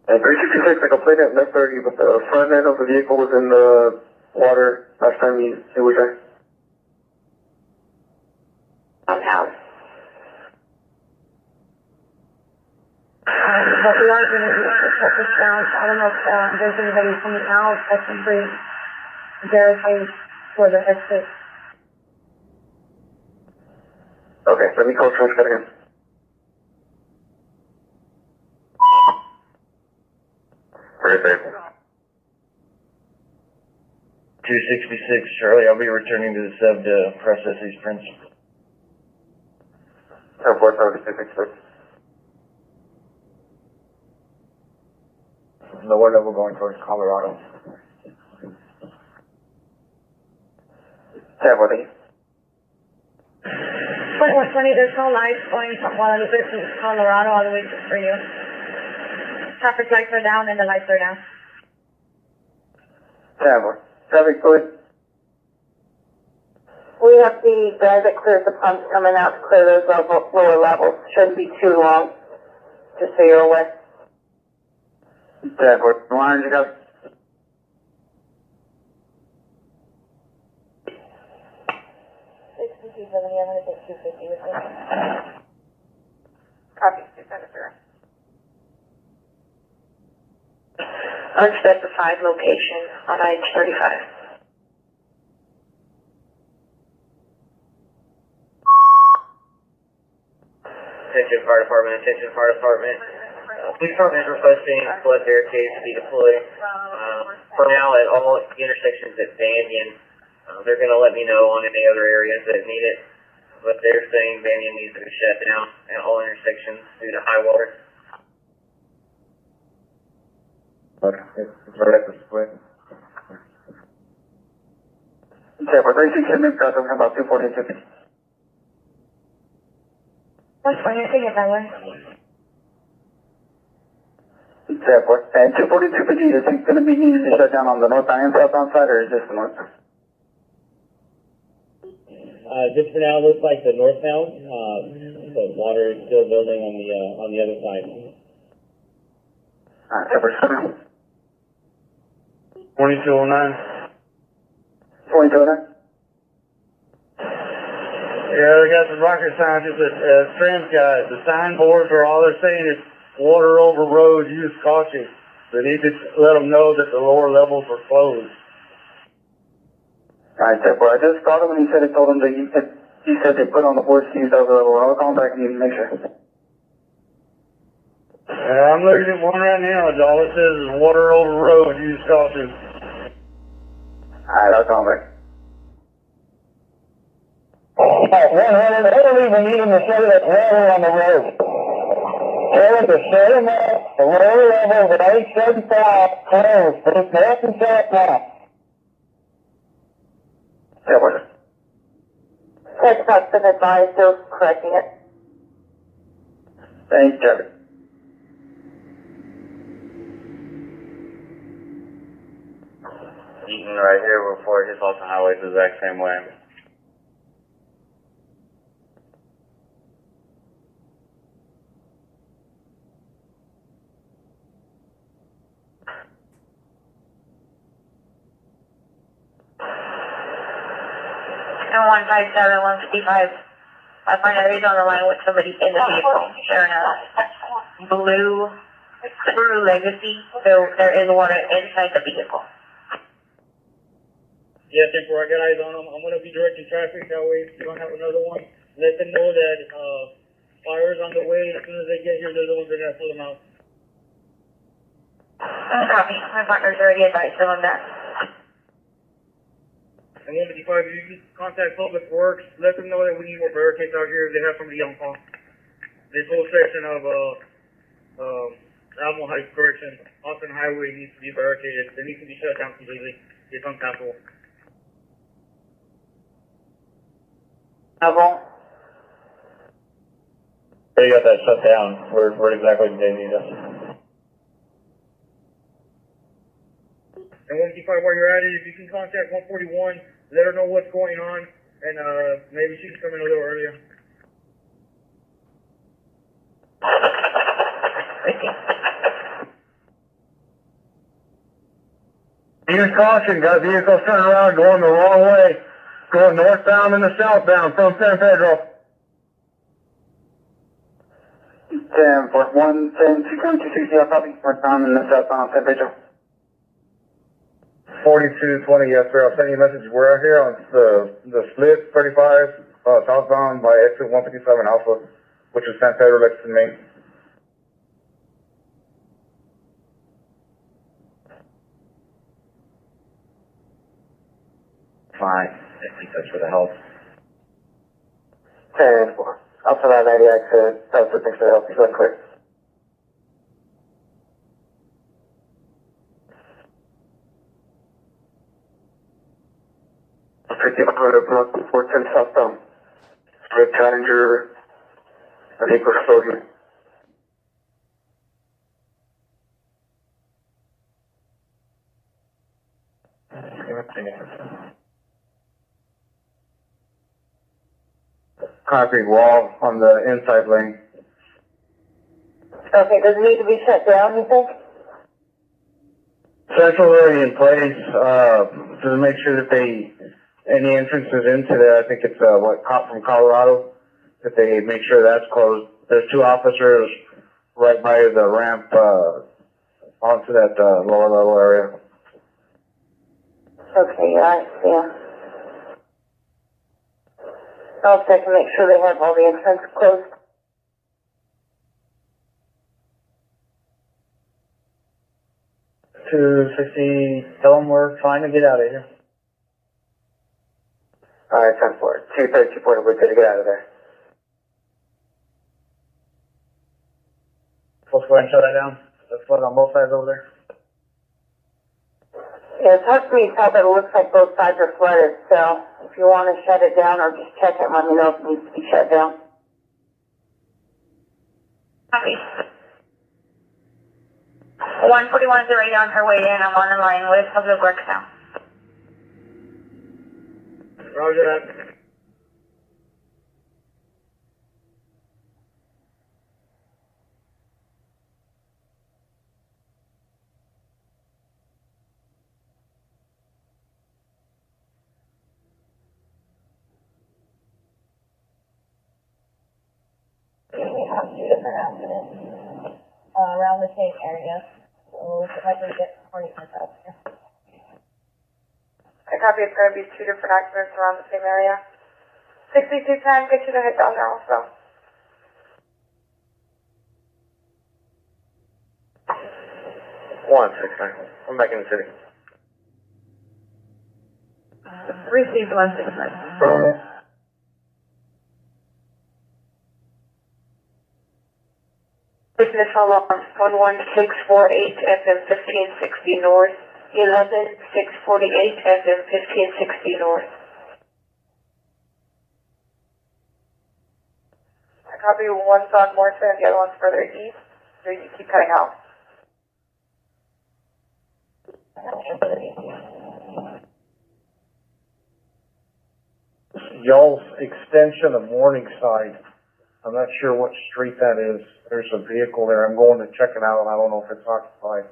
And 366, I completed at left 30, but the front end of the vehicle was in the water last time it was there. Somehow. But we aren't going to shut this down. I don't know if there's anybody coming out. I can bring verify for the exit. Okay, let me call Transcat again. Very safe. 266, Charlie, I'll be returning to the sub to process these prints. 476. Lower level going towards Colorado. Yeah, what are you? 2120, there's no lights going from Guadalupe to Colorado all the way to for you. Traffic lights are down and the lights are down. Yeah, boy. Traffic, go ahead. We have the guy that clears the pumps coming out to clear those lower levels. Shouldn't be too long, just so you're aware. Yeah, boy. Why don't you go? I'm going to take 250 with me. Copy, 270. Unspecified location on I-35. Attention fire department, attention fire department. Police department is requesting flood barricades to be deployed. For now, at all intersections at Banyan, they're going to let me know on any other areas that need it. But they're saying Banyan needs to be shut down at all intersections due to high water. Okay, it's right at the split. Yeah, but 36 minutes, got them about 240. That's fine, I think it that way. Yeah, but, and 242 is it going to be needed to shut down on the northbound and southbound side, or is this the north? Just for now, it looks like the northbound, but water is still building on the other side. Alright, separate. 2209. 2209? Yeah, they got some rocket scientists at Transcat. The signboards are all they're saying is water over road, use caution. They need to let them know that the lower levels are closed. Alright, well, I just called him and he said they told him that he said they put on the force keys over the level. I'll call him back and make sure. I'm looking at one right now. All it says is water over road, use caution. Alright, I'll call him back. 100, they don't even need them to say that water on the road. Tell them to shut them up, the lower levels at 875 closed, both north and southbound. Yeah, what? Textbox been advised, they're correcting it. Thanks, Kevin. Eaton right here before it hits Alton Highway the exact same way. 157, 155. I find that he's on the line with somebody in the vehicle. They're in a blue Subaru Legacy, so there is water inside the vehicle. Yeah, 10-4, I got eyes on them. I'm gonna be directing traffic, that way you don't have another one. Let them know that, fire's on the way. As soon as they get here, they're the ones that are gonna pull them out. Copy. My partner's already advised them on that. And 155, if you can contact Public Works, let them know that we need more barricades out here if they have somebody on call. This whole section of, Alamo Heights correction, Austin Highway needs to be barricaded. They need to be shut down completely. It's untappable. Double. They got that shut down. Where exactly do they need us? And 155, while you're at it, if you can contact 141, let her know what's going on, and maybe she can come in a little earlier. Use caution, got vehicles turning around going the wrong way, going northbound and the southbound from San Pedro. 10 for 110, 260, I'll copy. Northbound and the southbound San Pedro. 4220, yes sir, I'll send you a message. We're out here on the split 35, southbound by exit 157 Alpha, which is San Pedro, Lexington, Maine. Fine. I think that's for the help. 10 for Alpha 990 exit. That's the thing for the help. He's unclear. Block 410 southbound. Red Challenger. I think we're floating. Copy, wall on the inside lane. Okay, does it need to be shut down, you think? Central already in place, to make sure that any entrances into there, I think it's, from Colorado, that they make sure that's closed. There's 2 officers right by the ramp, onto that, lower level area. Okay, yeah. I'll check and make sure they have all the entrance closed. Tell them we're trying to get out of here. Alright, 10 for 230, 240, we're good to get out of there. Let's go ahead and shut that down. Let's flood on both sides over there. Yeah, it's hard for me to tell, but it looks like both sides are flooded, so if you want to shut it down or just check it, let me know if it needs to be shut down. Copy. 141 is already on her way in. I'm on the line with Public Works now. Roger that. We have 2 different accidents around the same area. So if I can get 40 minutes out here. I copy, it's going to be 2 different accidents around the same area. 6210, get you to head down there also. One 69. I'm back in the city. Received 169. Ignition alarm 11648 FM 1560 North, 11648 FM 1560 North. I copy, one's on Morrison and the other one's further east, so you keep cutting out. Y'all's extension of Morningside. I'm not sure what street that is. There's a vehicle there. I'm going to check it out, and I don't know if it's occupied.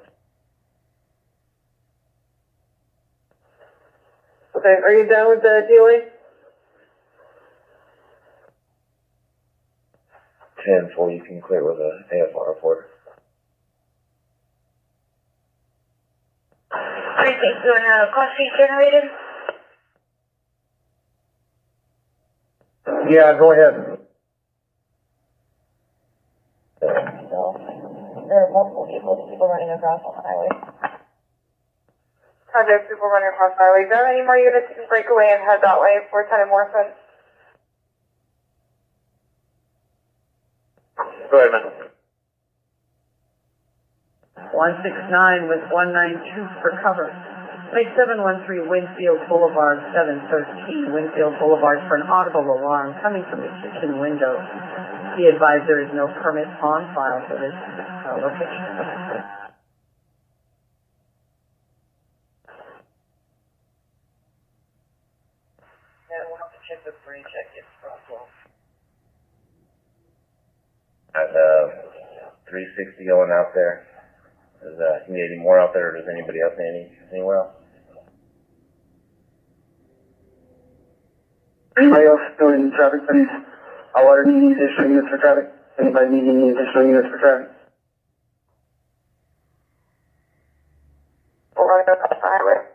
Okay, are you done with the dealing? 10-4, you can clear with a AFR report. Precinct, you want a call sheet generated? Yeah, go ahead. So, there are multiple people running across on the highway. There's people running across the highway. Do you have any more units that can break away and head that way for Lieutenant Morrison? Go ahead, man. 169 with 192 for cover. Make 713 Winfield Boulevard, 713 Winfield Boulevard for an audible alarm coming from the kitchen window. Be advised there is no permit on file for this location. Yeah, we'll have to check the bridge, I guess, crosswalk. At 360 going out there. Is you need any more out there, or does anybody else need anywhere else? Anybody else doing traffic studies? I'll order any additional units for traffic. Anybody need any additional units for traffic? We're running across the highway.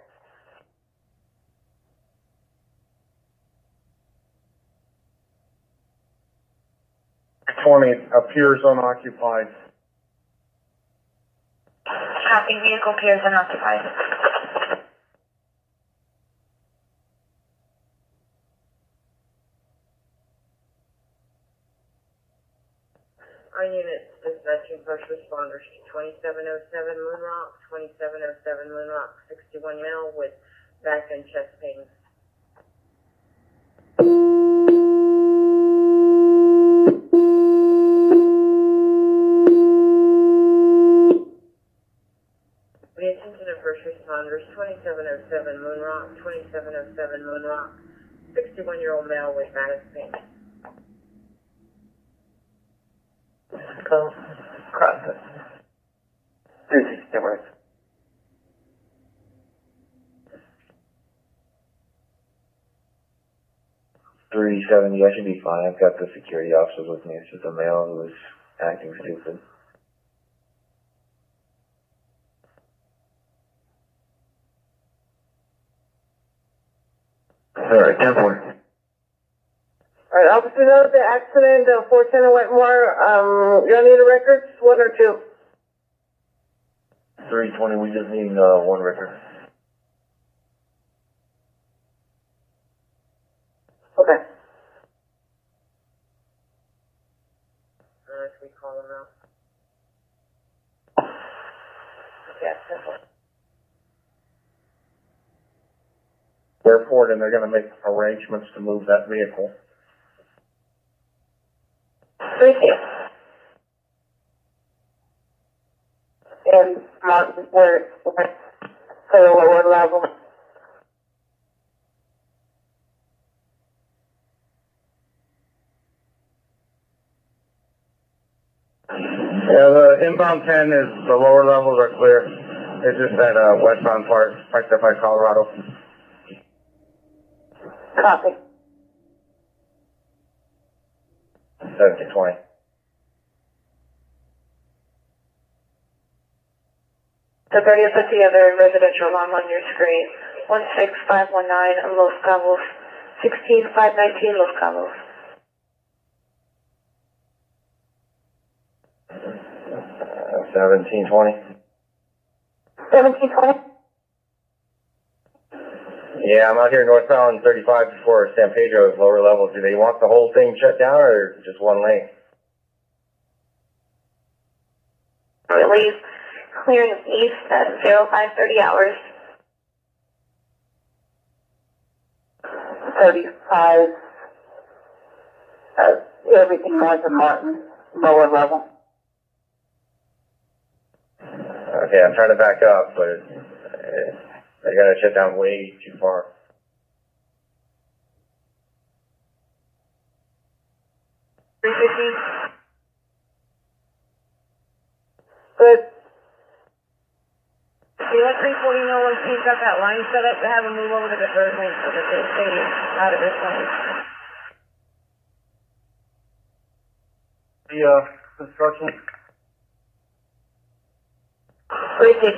Appears unoccupied. Copy, vehicle appears unoccupied. Our units dispatching first responders to 2707 Moon Rock, 2707 Moon Rock, 61 male with back and chest pains. We attend to the first responders, 2707 Moon Rock, 2707 Moon Rock, 61-year-old male with back pain. Go cross it. 360 works. $370, I should be fine. I've got the security officers with me. It's just a male who was acting stupid. Alright, 10-4. Alright, officer, note the accident, 410 and Wetmore, you don't need a record, 1 or 2? 320, we just need one record. Okay. Should we call them out? Yeah, simple. Airport, and they're gonna make arrangements to move that vehicle. Thank you. And Martin, where to the lower level. Yeah, the inbound 10 is, the lower levels are clear. It's just that, westbound part, right there by Colorado. Copy. 1720. The 30th put together residential alarm on your screen. 16519 Los Cabos, 16519 Los Cabos. 1720. 1720? Yeah, I'm out here northbound 35 before San Pedro's lower levels. Do they want the whole thing shut down or just one lane? Release clearing east at 0530 hours. 35, everything north of Martin, lower level. Okay, I'm trying to back up, but they got to shut down way too far. Good. You let 340 know once he's got that line set up to have him move over to the third lane so that they stay out of this lane. the, construction. Ricky.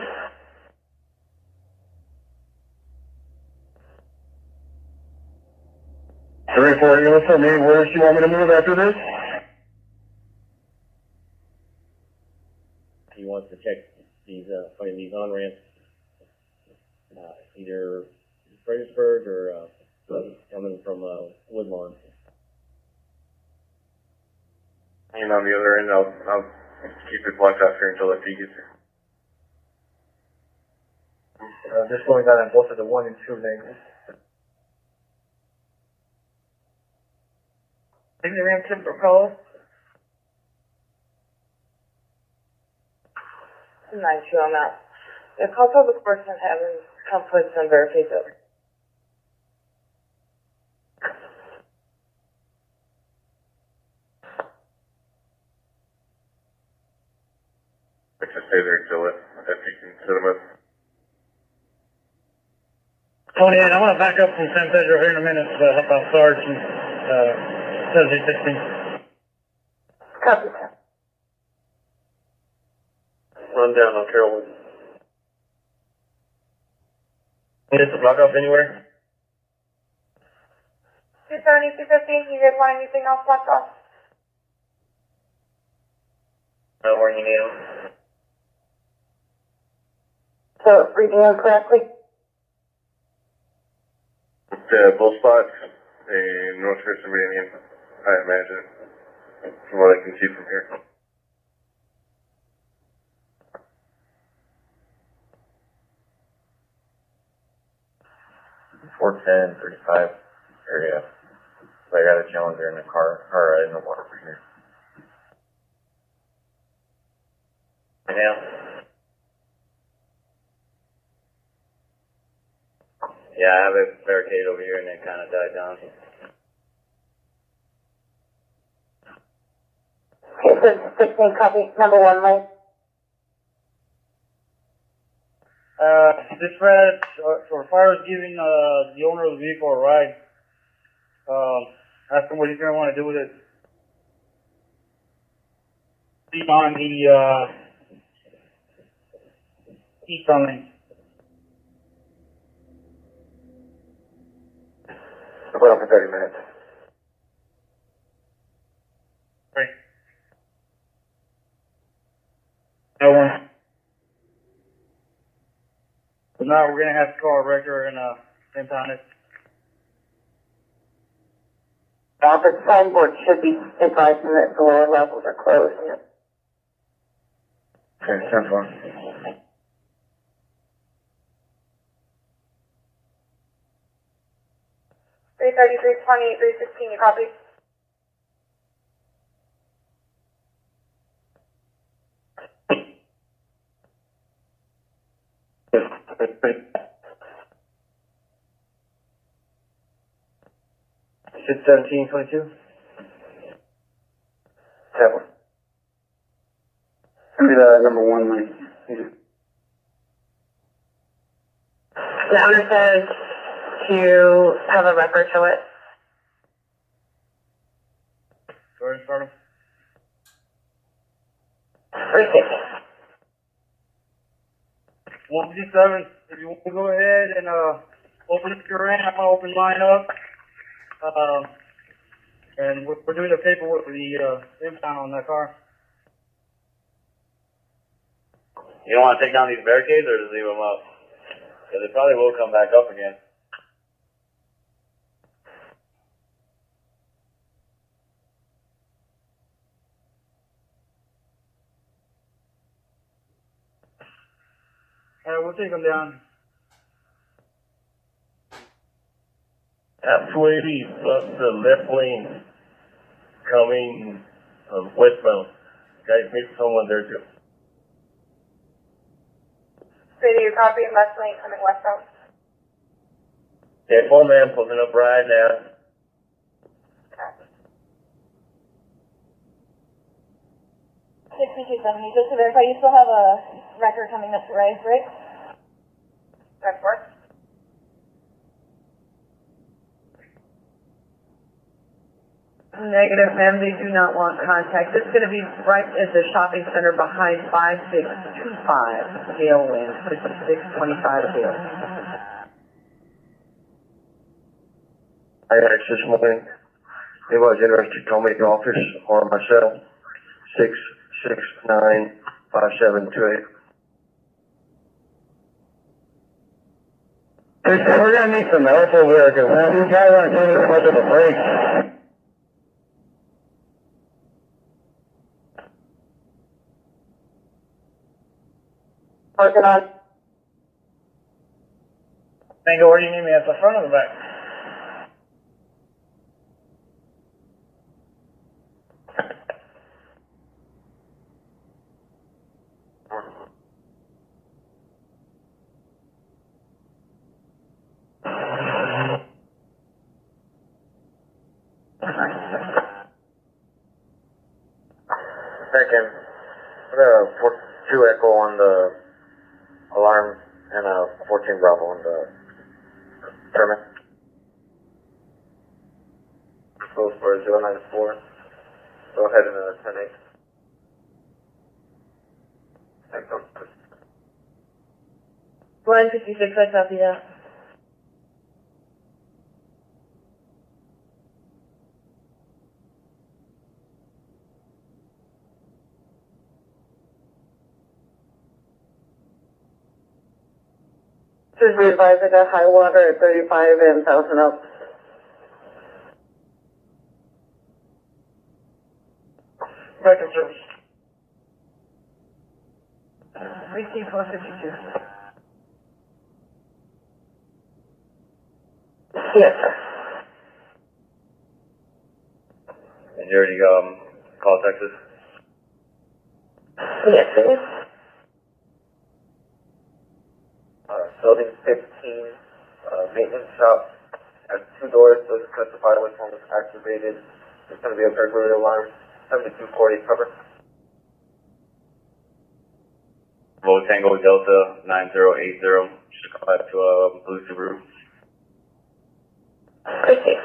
3-4 units for me. Where do you want me to move after this? He wants to check these, these on-ramps, either Fredericksburg or, coming from, Woodlawn. And on the other end, I'll keep it blocked off here until the fee gets here. This going on both of the 1 and 2 lanes. Is the ramp to propose? 9-2 on that. The call public works and having come put some barricades over. Let's just stay there until if you can set them up. Tony, I want to back up from San Pedro here in a minute to help out Sarge and, Thursday 16. Copy. Run down on Carrollwood. Need to block off anywhere? 270, 250, you guys want anything else blocked off? Know where you need them. So, reading them correctly? Both spots in North First and Meridian, I imagine, from what I can see from here. .410, 35 area. So I got a Challenger in the car, or in the water for here. Yeah. Yeah, I have a barricade over here and it kind of died down. Okay, so 16 copy, number 1 lane. Dispatch, so as far as giving, the owner of the vehicle a ride, ask him what he's gonna wanna do with it. Be on the, eastbound lane. I'll put up for 30 minutes. Right. No one. So now we're gonna have to call a wrecker and, impound it. The signboard should be advising that the lower levels are closed. Okay, 10-4. 330, 320, 316, you copy? Six 1722. 7. Be the number 1 lane. The owner says to have a record show it. Go ahead and start him. 36. 157, if you want to go ahead and, open up your end, I'm gonna open mine up. And we're doing the paperwork for the, impound on that car. You don't want to take down these barricades or just leave them up? Because they probably will come back up again. We'll take them down. At 280, plus the left lane coming, westbound. Guys, meet someone there too. City, you copy, left lane coming westbound. Yeah, 4-man pulling up right now. Okay. 6270, just to verify, you still have a record coming this way, right? That's work. Negative, ma'am, they do not want contact. It's gonna be right at the shopping center behind 5625 Gale Wind, 5625 Gale. I actually this morning, anybody's interested, call me at the office or my cell, 669-5728. We're gonna need some help over there, cause these guys aren't giving us much of a break. Working on. Tango, where do you need me, at the front or the back? Second, we got a 2 Echo on the alarm and a 14 Bravo on the permit. Goes for 094. Go ahead and 10-8. Thanks. 156, I copy that. Should we advise it at high water at 35 and 1,000 up? Back in service. Receive 452. Yes, sir. Did you already, call Texas? Yes, please. Building 15, maintenance shop, has 2 doors, those specify which one was activated. It's going to be a burglary alarm, 7240 cover. Volvo Tango Delta 9080, should come back to a blue Subaru. Appreciate.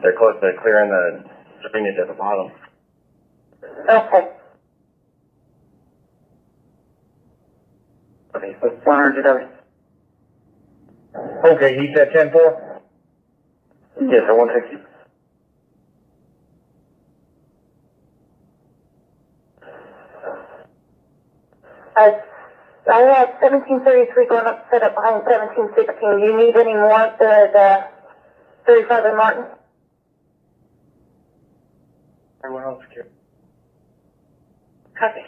They're close to clearing the drainage at the bottom. Okay. 100 of it. Okay, he said 10-4? Yes, I 160. I have 1733 going up, set up behind 1716. Do you need any more at the 35 and Martin? Everyone else secure. Copy.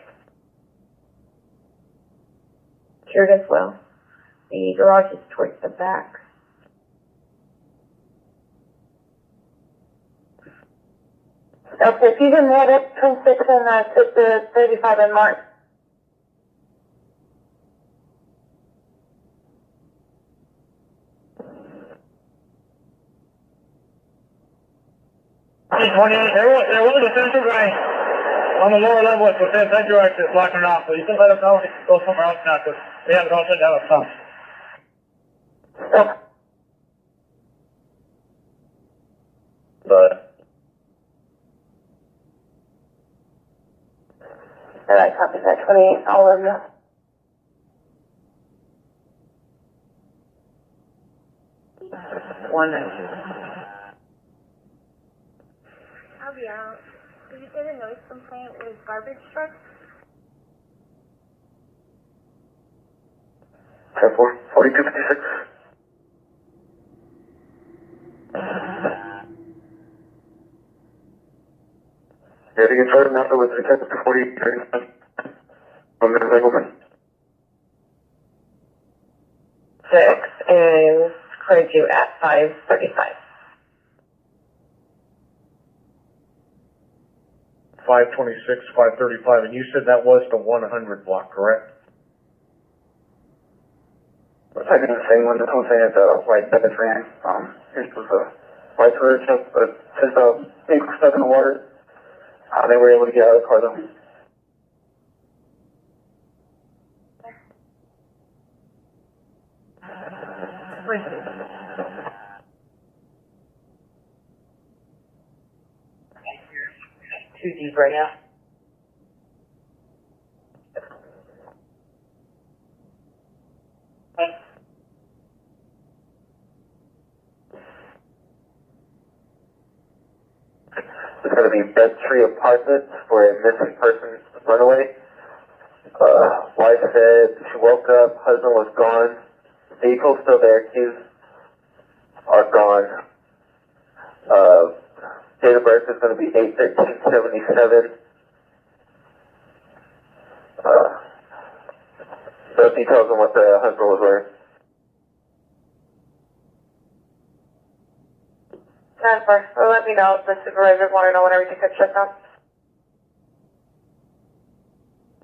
Secured as well. The garage is towards the back. Okay, if you can let it 26 and sit the 35 and Martin. There was a sensor guy on the lower level with the sensor access locking it off, so you can let us know and go somewhere else now, because we have it all shut down at some. Okay. But All right, copy that. 28, all of you. One. I'll be out. Did you say the noise complaint was garbage trucks? 4256. Yeah, to get started now with the 48. On the entanglement. 6 and current you at 535. 526, 535, and you said that was the 100 block, correct? I didn't say one, I'm saying it's a white bed ran. This was a white tourist, but since the vehicle was stuck in the water, they were able to get out of the car though. deep right now. It's going to be Bexar Apartments for a missing person runaway. Wife said she woke up, husband was gone, vehicle's still there, keys are gone. Date of birth is going to be 8/13/77. No details on what the husband was wearing. 10-4, well, let me know if the supervisors want to know when everything gets shut down.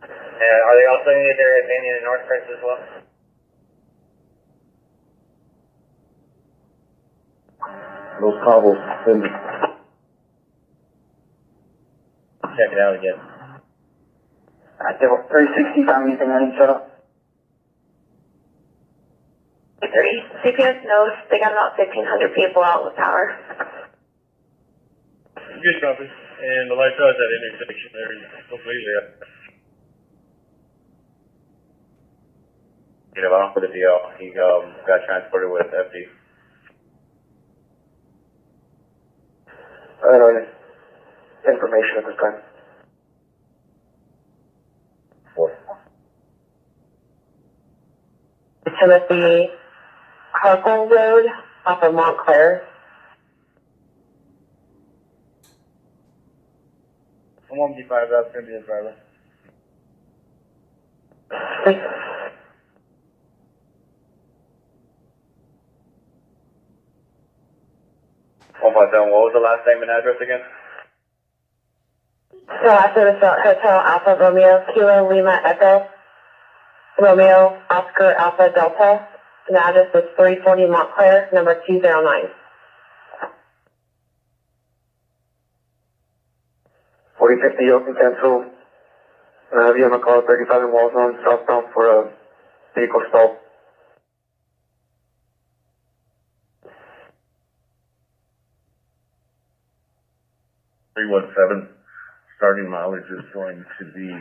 And are they also in either Banyan and North Prince as well? Those cobbles, and Check it out again. I did 360, found anything I need to shut up? 3, CPS knows they got about 1,500 people out with power. Good copy. And the lights out at that intersection there is completely up. You know, I don't put a deal. He got transported with FD. I don't know information at this time. Timothy Harkle Road off of Montclair. I'm 155, that's gonna be his driver. What was the last name and address again? So after the Hotel Alpha Romeo Kilo Lima Echo Romeo Oscar Alpha Delta. The address is 340 Montclair, number 209. 4050 Open Cancel. Have you on a call 35 in Wall Zone, southbound for a vehicle stall. 317, starting mileage is going to be